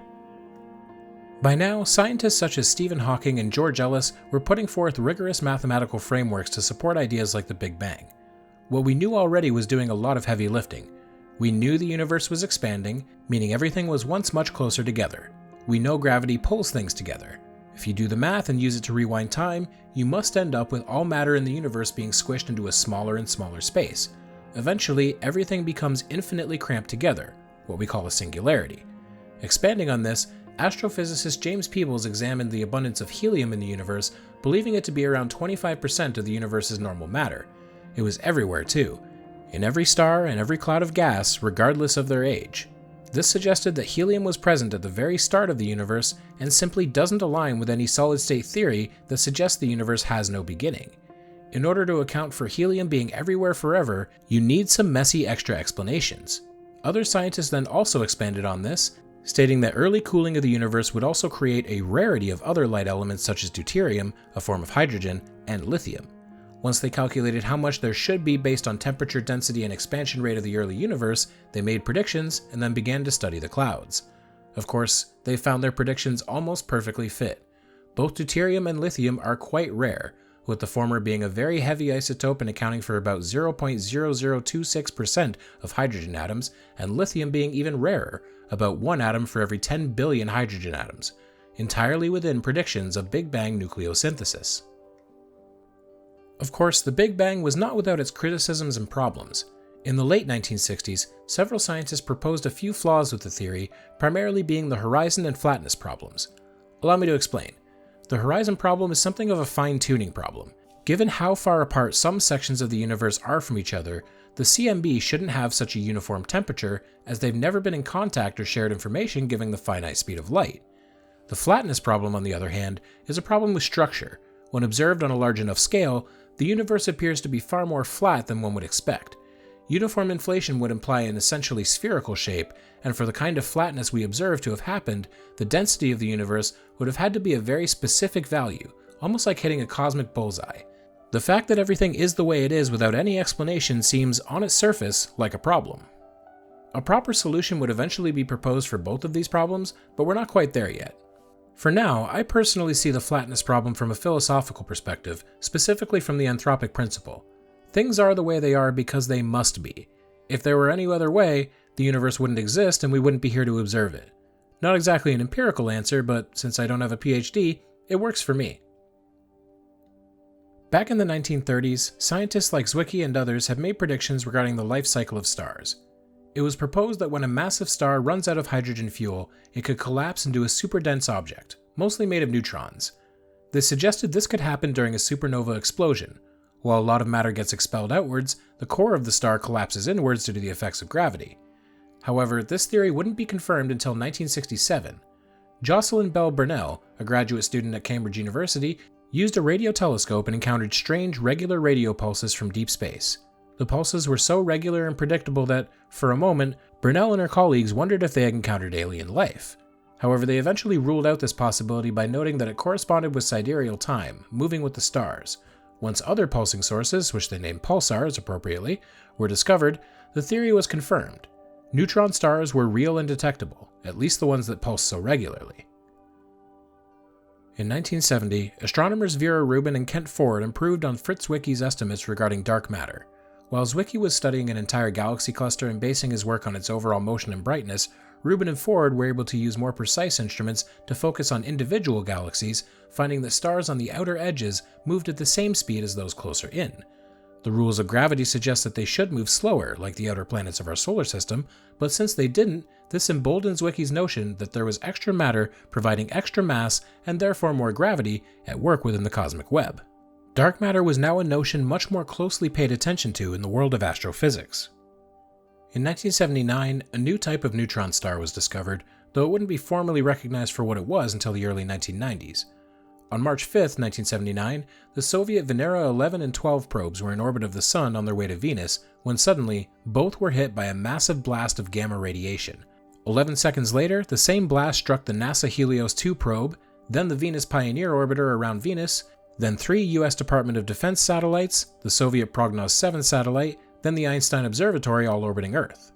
[SPEAKER 1] By now, scientists such as Stephen Hawking and George Ellis were putting forth rigorous mathematical frameworks to support ideas like the Big Bang. What we knew already was doing a lot of heavy lifting. We knew the universe was expanding, meaning everything was once much closer together. We know gravity pulls things together. If you do the math and use it to rewind time, you must end up with all matter in the universe being squished into a smaller and smaller space. Eventually, everything becomes infinitely cramped together, what we call a singularity. Expanding on this, astrophysicist James Peebles examined the abundance of helium in the universe, believing it to be around 25% of the universe's normal matter. It was everywhere too, in every star and every cloud of gas, regardless of their age. This suggested that helium was present at the very start of the universe and simply doesn't align with any solid-state theory that suggests the universe has no beginning. In order to account for helium being everywhere forever, you need some messy extra explanations. Other scientists then also expanded on this, stating that early cooling of the universe would also create a rarity of other light elements such as deuterium, a form of hydrogen, and lithium. Once they calculated how much there should be based on temperature, density, and expansion rate of the early universe, they made predictions and then began to study the clouds. Of course, they found their predictions almost perfectly fit. Both deuterium and lithium are quite rare, with the former being a very heavy isotope and accounting for about 0.0026% of hydrogen atoms, and lithium being even rarer, about 1 atom for every 10 billion hydrogen atoms, entirely within predictions of Big Bang nucleosynthesis. Of course, the Big Bang was not without its criticisms and problems. In the late 1960s, several scientists proposed a few flaws with the theory, primarily being the horizon and flatness problems. Allow me to explain. The horizon problem is something of a fine-tuning problem. Given how far apart some sections of the universe are from each other, the CMB shouldn't have such a uniform temperature, as they've never been in contact or shared information given the finite speed of light. The flatness problem, on the other hand, is a problem with structure. When observed on a large enough scale, the universe appears to be far more flat than one would expect. Uniform inflation would imply an essentially spherical shape, and for the kind of flatness we observe to have happened, the density of the universe would have had to be a very specific value, almost like hitting a cosmic bullseye. The fact that everything is the way it is without any explanation seems, on its surface, like a problem. A proper solution would eventually be proposed for both of these problems, but we're not quite there yet. For now, I personally see the flatness problem from a philosophical perspective, specifically from the anthropic principle. Things are the way they are because they must be. If there were any other way, the universe wouldn't exist and we wouldn't be here to observe it. Not exactly an empirical answer, but since I don't have a PhD, it works for me. Back in the 1930s, scientists like Zwicky and others have made predictions regarding the life cycle of stars. It was proposed that when a massive star runs out of hydrogen fuel, it could collapse into a superdense object, mostly made of neutrons. They suggested this could happen during a supernova explosion. While a lot of matter gets expelled outwards, the core of the star collapses inwards due to the effects of gravity. However, this theory wouldn't be confirmed until 1967. Jocelyn Bell Burnell, a graduate student at Cambridge University, used a radio telescope and encountered strange, regular radio pulses from deep space. The pulses were so regular and predictable that, for a moment, Burnell and her colleagues wondered if they had encountered alien life. However, they eventually ruled out this possibility by noting that it corresponded with sidereal time, moving with the stars. Once other pulsing sources, which they named pulsars appropriately, were discovered, the theory was confirmed. Neutron stars were real and detectable, at least the ones that pulse so regularly. In 1970, astronomers Vera Rubin and Kent Ford improved on Fritz Zwicky's estimates regarding dark matter. While Zwicky was studying an entire galaxy cluster and basing his work on its overall motion and brightness, Rubin and Ford were able to use more precise instruments to focus on individual galaxies, finding that stars on the outer edges moved at the same speed as those closer in. The rules of gravity suggest that they should move slower, like the outer planets of our solar system, but since they didn't, this emboldens Zwicky's notion that there was extra matter providing extra mass and therefore more gravity at work within the cosmic web. Dark matter was now a notion much more closely paid attention to in the world of astrophysics. In 1979, a new type of neutron star was discovered, though it wouldn't be formally recognized for what it was until the early 1990s. On March 5, 1979, the Soviet Venera 11 and 12 probes were in orbit of the Sun on their way to Venus, when suddenly, both were hit by a massive blast of gamma radiation. 11 seconds later, the same blast struck the NASA Helios 2 probe, then the Venus Pioneer orbiter around Venus, then 3 US Department of Defense satellites, the Soviet Prognoz 7 satellite, then the Einstein Observatory all orbiting Earth.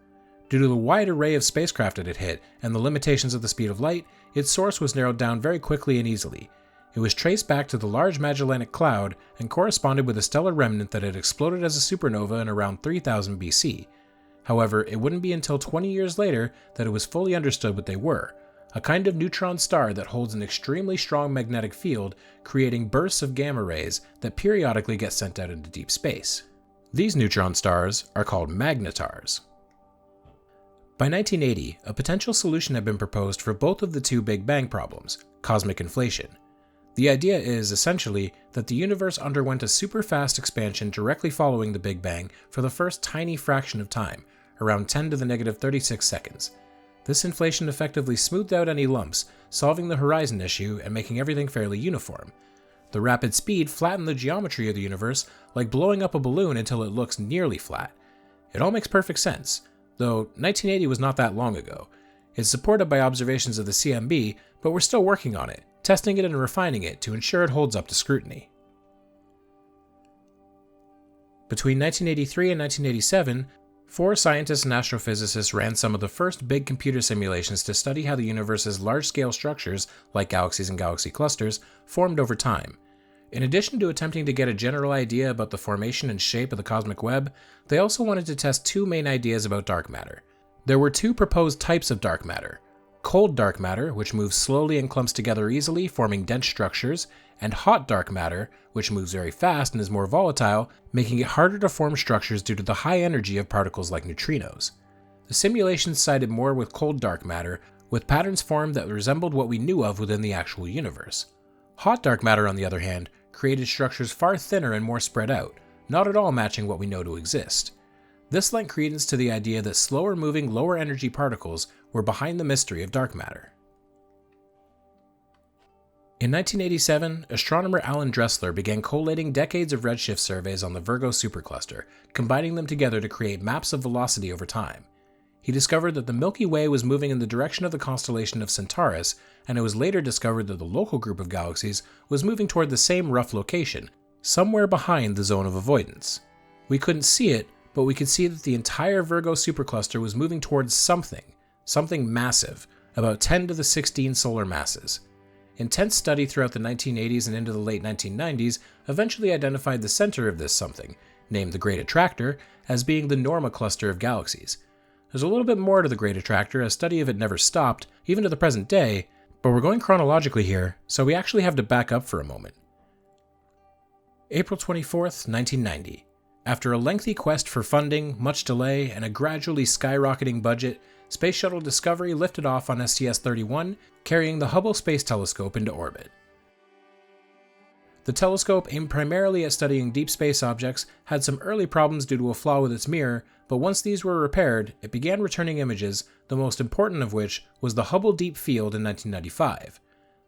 [SPEAKER 1] Due to the wide array of spacecraft it had hit and the limitations of the speed of light, its source was narrowed down very quickly and easily. It was traced back to the Large Magellanic Cloud and corresponded with a stellar remnant that had exploded as a supernova in around 3000 BC. However, it wouldn't be until 20 years later that it was fully understood what they were, a kind of neutron star that holds an extremely strong magnetic field, creating bursts of gamma rays that periodically get sent out into deep space. These neutron stars are called magnetars. By 1980, a potential solution had been proposed for both of the two Big Bang problems, cosmic inflation. The idea is, essentially, that the universe underwent a super fast expansion directly following the Big Bang for the first tiny fraction of time, around 10 to the negative 36 seconds. This inflation effectively smoothed out any lumps, solving the horizon issue and making everything fairly uniform. The rapid speed flattened the geometry of the universe like blowing up a balloon until it looks nearly flat. It all makes perfect sense, though 1980 was not that long ago. It's supported by observations of the CMB, but we're still working on it, testing it and refining it to ensure it holds up to scrutiny. Between 1983 and 1987, 4 scientists and astrophysicists ran some of the first big computer simulations to study how the universe's large-scale structures, like galaxies and galaxy clusters, formed over time. In addition to attempting to get a general idea about the formation and shape of the cosmic web, they also wanted to test 2 main ideas about dark matter. There were 2 proposed types of dark matter: cold dark matter, which moves slowly and clumps together easily, forming dense structures, and hot dark matter, which moves very fast and is more volatile, making it harder to form structures due to the high energy of particles like neutrinos. The simulations sided more with cold dark matter, with patterns formed that resembled what we knew of within the actual universe. Hot dark matter, on the other hand, created structures far thinner and more spread out, not at all matching what we know to exist. This lent credence to the idea that slower moving, lower energy particles were behind the mystery of dark matter. In 1987, astronomer Alan Dressler began collating decades of redshift surveys on the Virgo supercluster, combining them together to create maps of velocity over time. He discovered that the Milky Way was moving in the direction of the constellation of Centaurus, and it was later discovered that the local group of galaxies was moving toward the same rough location, somewhere behind the zone of avoidance. We couldn't see it, but we could see that the entire Virgo supercluster was moving towards something massive, about 10 to the 16 solar masses. Intense study throughout the 1980s and into the late 1990s eventually identified the center of this something, named the Great Attractor, as being the Norma cluster of galaxies. There's a little bit more to the Great Attractor, as study of it never stopped, even to the present day, but we're going chronologically here, so we actually have to back up for a moment. April 24th, 1990. After a lengthy quest for funding, much delay, and a gradually skyrocketing budget, Space Shuttle Discovery lifted off on STS-31, carrying the Hubble Space Telescope into orbit. The telescope, aimed primarily at studying deep space objects, had some early problems due to a flaw with its mirror, but once these were repaired, it began returning images, the most important of which was the Hubble Deep Field in 1995.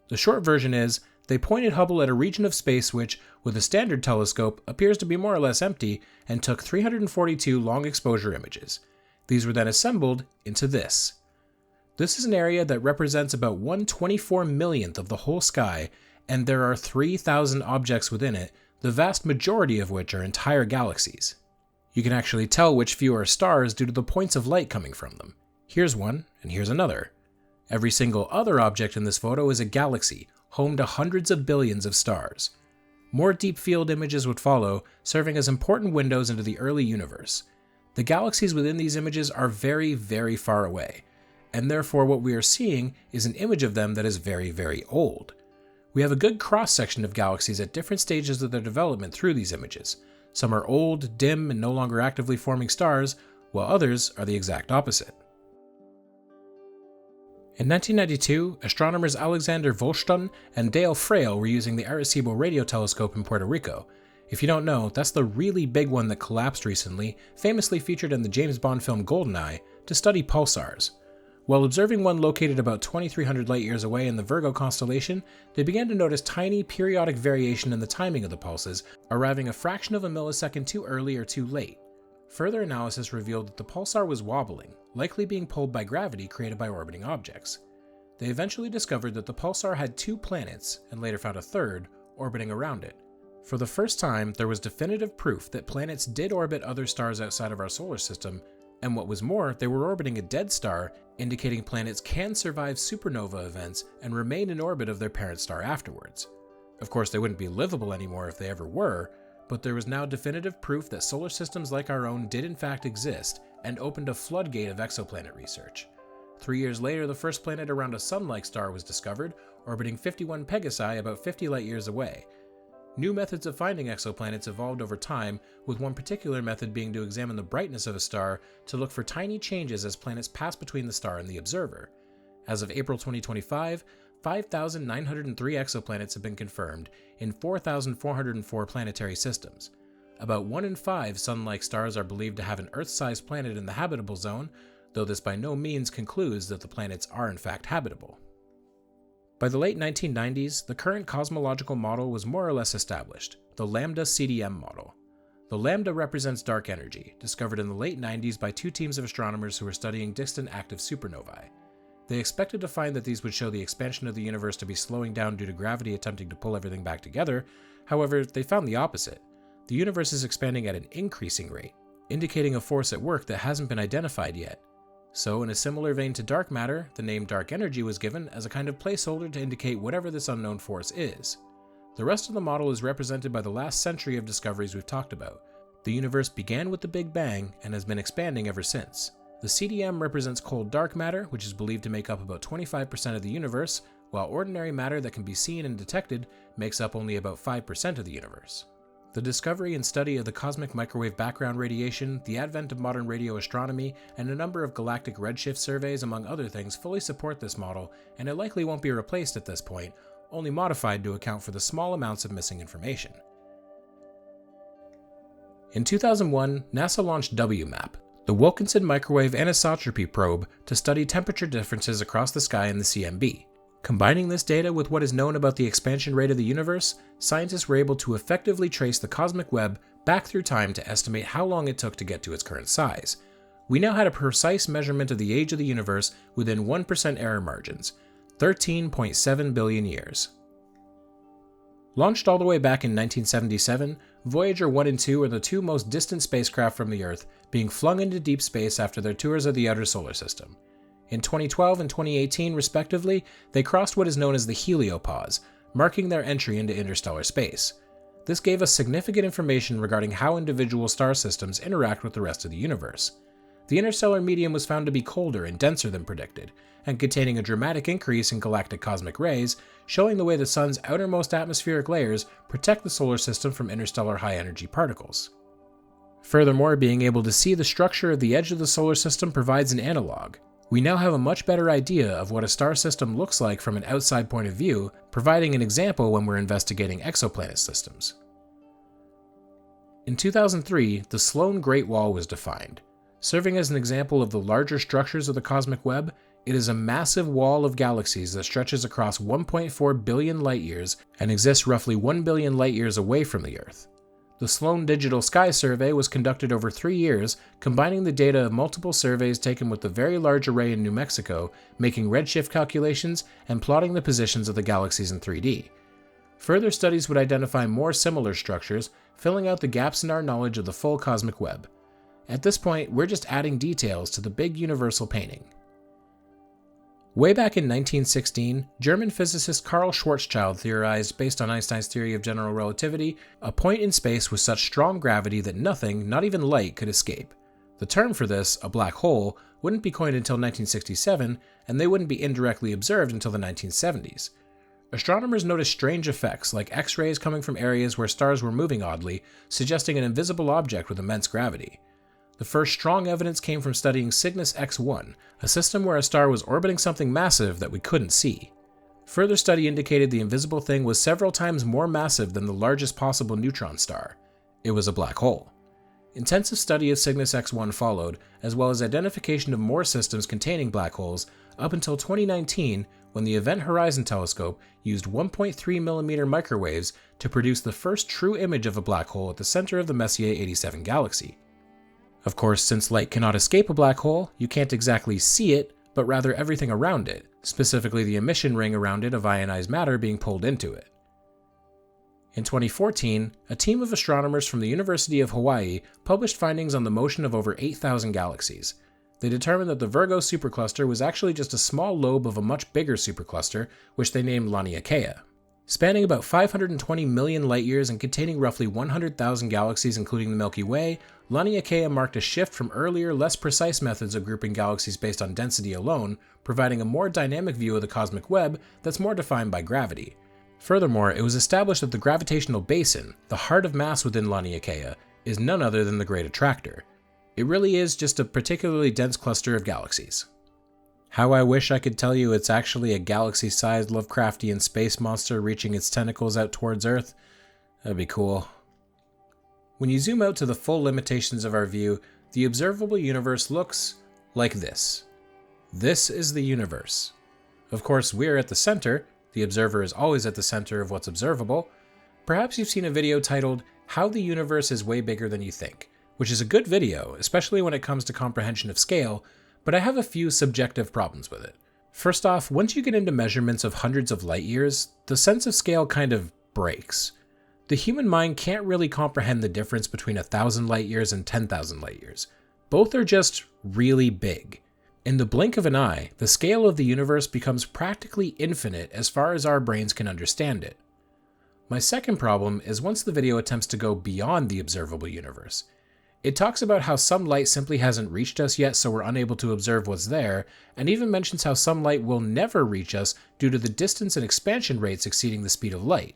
[SPEAKER 1] The short version is, they pointed Hubble at a region of space which, with a standard telescope, appears to be more or less empty, and took 342 long exposure images. These were then assembled into this. This is an area that represents about 1/24 millionth of the whole sky, and there are 3,000 objects within it, the vast majority of which are entire galaxies. You can actually tell which few are stars due to the points of light coming from them. Here's one, and here's another. Every single other object in this photo is a galaxy, home to hundreds of billions of stars. More deep field images would follow, serving as important windows into the early universe. The galaxies within these images are very, very far away, and therefore what we are seeing is an image of them that is very, very old. We have a good cross-section of galaxies at different stages of their development through these images. Some are old, dim, and no longer actively forming stars, while others are the exact opposite. In 1992, astronomers Alexander Volston and Dale Frail were using the Arecibo radio telescope in Puerto Rico. If you don't know, that's the really big one that collapsed recently, famously featured in the James Bond film GoldenEye, to study pulsars. While observing one located about 2,300 light-years away in the Virgo constellation, they began to notice tiny periodic variation in the timing of the pulses, arriving a fraction of a millisecond too early or too late. Further analysis revealed that the pulsar was wobbling, likely being pulled by gravity created by orbiting objects. They eventually discovered that the pulsar had 2 planets, and later found a third, orbiting around it. For the first time, there was definitive proof that planets did orbit other stars outside of our solar system, and what was more, they were orbiting a dead star, indicating planets can survive supernova events and remain in orbit of their parent star afterwards. Of course, they wouldn't be livable anymore if they ever were, but there was now definitive proof that solar systems like our own did in fact exist, and opened a floodgate of exoplanet research. 3 years later, the first planet around a Sun-like star was discovered, orbiting 51 Pegasi about 50 light-years away. New methods of finding exoplanets evolved over time, with one particular method being to examine the brightness of a star to look for tiny changes as planets pass between the star and the observer. As of April 2025, 5,903 exoplanets have been confirmed in 4,404 planetary systems. About 1 in 5 Sun-like stars are believed to have an Earth-sized planet in the habitable zone, though this by no means concludes that the planets are in fact habitable. By the late 1990s, the current cosmological model was more or less established, the Lambda CDM model. The lambda represents dark energy, discovered in the late 90s by two teams of astronomers who were studying distant active supernovae. They expected to find that these would show the expansion of the universe to be slowing down due to gravity attempting to pull everything back together. However, they found the opposite. The universe is expanding at an increasing rate, indicating a force at work that hasn't been identified yet. So, in a similar vein to dark matter, the name dark energy was given as a kind of placeholder to indicate whatever this unknown force is. The rest of the model is represented by the last century of discoveries we've talked about. The universe began with the Big Bang and has been expanding ever since. The CDM represents cold dark matter, which is believed to make up about 25% of the universe, while ordinary matter that can be seen and detected makes up only about 5% of the universe. The discovery and study of the cosmic microwave background radiation, the advent of modern radio astronomy, and a number of galactic redshift surveys, among other things, fully support this model, and it likely won't be replaced at this point, only modified to account for the small amounts of missing information. In 2001, NASA launched WMAP, the Wilkinson Microwave Anisotropy Probe, to study temperature differences across the sky in the CMB. Combining this data with what is known about the expansion rate of the universe, scientists were able to effectively trace the cosmic web back through time to estimate how long it took to get to its current size. We now had a precise measurement of the age of the universe within 1% error margins, 13.7 billion years. Launched all the way back in 1977, Voyager 1 and 2 are the two most distant spacecraft from the Earth, being flung into deep space after their tours of the outer solar system. In 2012 and 2018, respectively, they crossed what is known as the heliopause, marking their entry into interstellar space. This gave us significant information regarding how individual star systems interact with the rest of the universe. The interstellar medium was found to be colder and denser than predicted, and containing a dramatic increase in galactic cosmic rays, showing the way the sun's outermost atmospheric layers protect the solar system from interstellar high-energy particles. Furthermore, being able to see the structure of the edge of the solar system provides an analog. We now have a much better idea of what a star system looks like from an outside point of view, providing an example when we're investigating exoplanet systems. In 2003, the Sloan Great Wall was defined. Serving as an example of the larger structures of the cosmic web, it is a massive wall of galaxies that stretches across 1.4 billion light-years and exists roughly 1 billion light-years away from the Earth. The Sloan Digital Sky Survey was conducted over 3 years, combining the data of multiple surveys taken with the Very Large Array in New Mexico, making redshift calculations, and plotting the positions of the galaxies in 3D. Further studies would identify more similar structures, filling out the gaps in our knowledge of the full cosmic web. At this point, we're just adding details to the big universal painting. Way back in 1916, German physicist Karl Schwarzschild theorized, based on Einstein's theory of general relativity, a point in space with such strong gravity that nothing, not even light, could escape. The term for this, a black hole, wouldn't be coined until 1967, and they wouldn't be indirectly observed until the 1970s. Astronomers noticed strange effects, like X-rays coming from areas where stars were moving oddly, suggesting an invisible object with immense gravity. The first strong evidence came from studying Cygnus X1, a system where a star was orbiting something massive that we couldn't see. Further study indicated the invisible thing was several times more massive than the largest possible neutron star. It was a black hole. Intensive study of Cygnus X1 followed, as well as identification of more systems containing black holes, up until 2019, when the Event Horizon Telescope used 1.3 mm microwaves to produce the first true image of a black hole at the center of the Messier 87 galaxy. Of course, since light cannot escape a black hole, you can't exactly see it, but rather everything around it, specifically the emission ring around it of ionized matter being pulled into it. In 2014, a team of astronomers from the University of Hawaii published findings on the motion of over 8,000 galaxies. They determined that the Virgo supercluster was actually just a small lobe of a much bigger supercluster, which they named Laniakea. Spanning about 520 million light-years and containing roughly 100,000 galaxies including the Milky Way, Laniakea marked a shift from earlier, less precise methods of grouping galaxies based on density alone, providing a more dynamic view of the cosmic web that's more defined by gravity. Furthermore, it was established that the gravitational basin, the heart of mass within Laniakea, is none other than the Great Attractor. It really is just a particularly dense cluster of galaxies. How I wish I could tell you it's actually a galaxy-sized Lovecraftian space monster reaching its tentacles out towards Earth. That'd be cool. When you zoom out to the full limitations of our view, the observable universe looks like this. This is the universe. Of course, we're at the center. The observer is always at the center of what's observable. Perhaps you've seen a video titled, "How the Universe is Way Bigger Than You Think," which is a good video, especially when it comes to comprehension of scale, but I have a few subjective problems with it. First off, once you get into measurements of hundreds of light years, the sense of scale kind of breaks. The human mind can't really comprehend the difference between 1,000 light years and 10,000 light years. Both are just really big. In the blink of an eye, the scale of the universe becomes practically infinite as far as our brains can understand it. My second problem is once the video attempts to go beyond the observable universe. It talks about how some light simply hasn't reached us yet, so we're unable to observe what's there, and even mentions how some light will never reach us due to the distance and expansion rates exceeding the speed of light.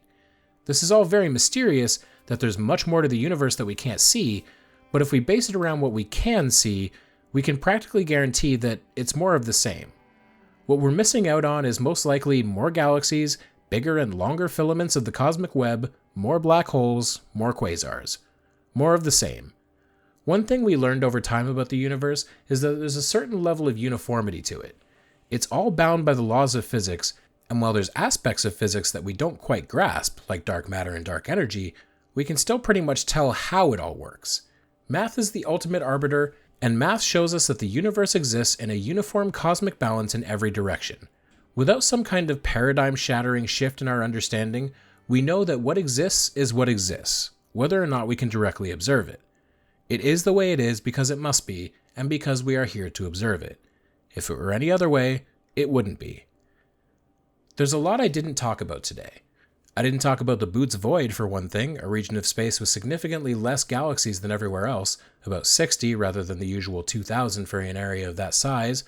[SPEAKER 1] This is all very mysterious, that there's much more to the universe that we can't see, but if we base it around what we can see, we can practically guarantee that it's more of the same. What we're missing out on is most likely more galaxies, bigger and longer filaments of the cosmic web, more black holes, more quasars. More of the same. One thing we learned over time about the universe is that there's a certain level of uniformity to it. It's all bound by the laws of physics, and while there's aspects of physics that we don't quite grasp, like dark matter and dark energy, we can still pretty much tell how it all works. Math is the ultimate arbiter, and math shows us that the universe exists in a uniform cosmic balance in every direction. Without some kind of paradigm-shattering shift in our understanding, we know that what exists is what exists, whether or not we can directly observe it. It is the way it is because it must be, and because we are here to observe it. If it were any other way, it wouldn't be. There's a lot I didn't talk about today. I didn't talk about the Boots Void, for one thing, a region of space with significantly less galaxies than everywhere else, about 60 rather than the usual 2,000 for an area of that size.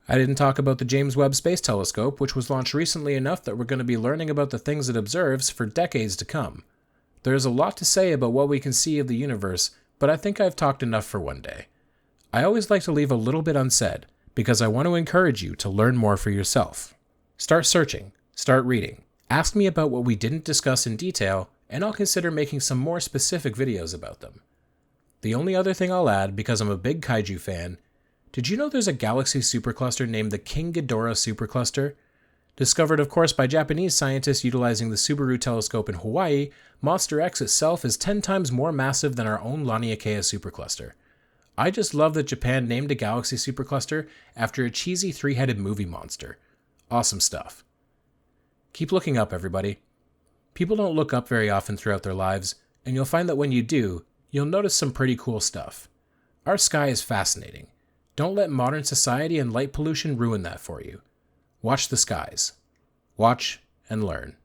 [SPEAKER 1] I didn't talk about the James Webb Space Telescope, which was launched recently enough that we're going to be learning about the things it observes for decades to come. There's a lot to say about what we can see of the universe, but I think I've talked enough for one day. I always like to leave a little bit unsaid, because I want to encourage you to learn more for yourself. Start searching, start reading. Ask me about what we didn't discuss in detail, and I'll consider making some more specific videos about them. The only other thing I'll add, because I'm a big kaiju fan, did you know there's a galaxy supercluster named the King Ghidorah supercluster? Discovered, of course, by Japanese scientists utilizing the Subaru telescope in Hawaii, Monster X itself is 10 times more massive than our own Laniakea supercluster. I just love that Japan named a galaxy supercluster after a cheesy 3-headed movie monster. Awesome stuff. Keep looking up, everybody. People don't look up very often throughout their lives, and you'll find that when you do, you'll notice some pretty cool stuff. Our sky is fascinating. Don't let modern society and light pollution ruin that for you. Watch the skies. Watch and learn.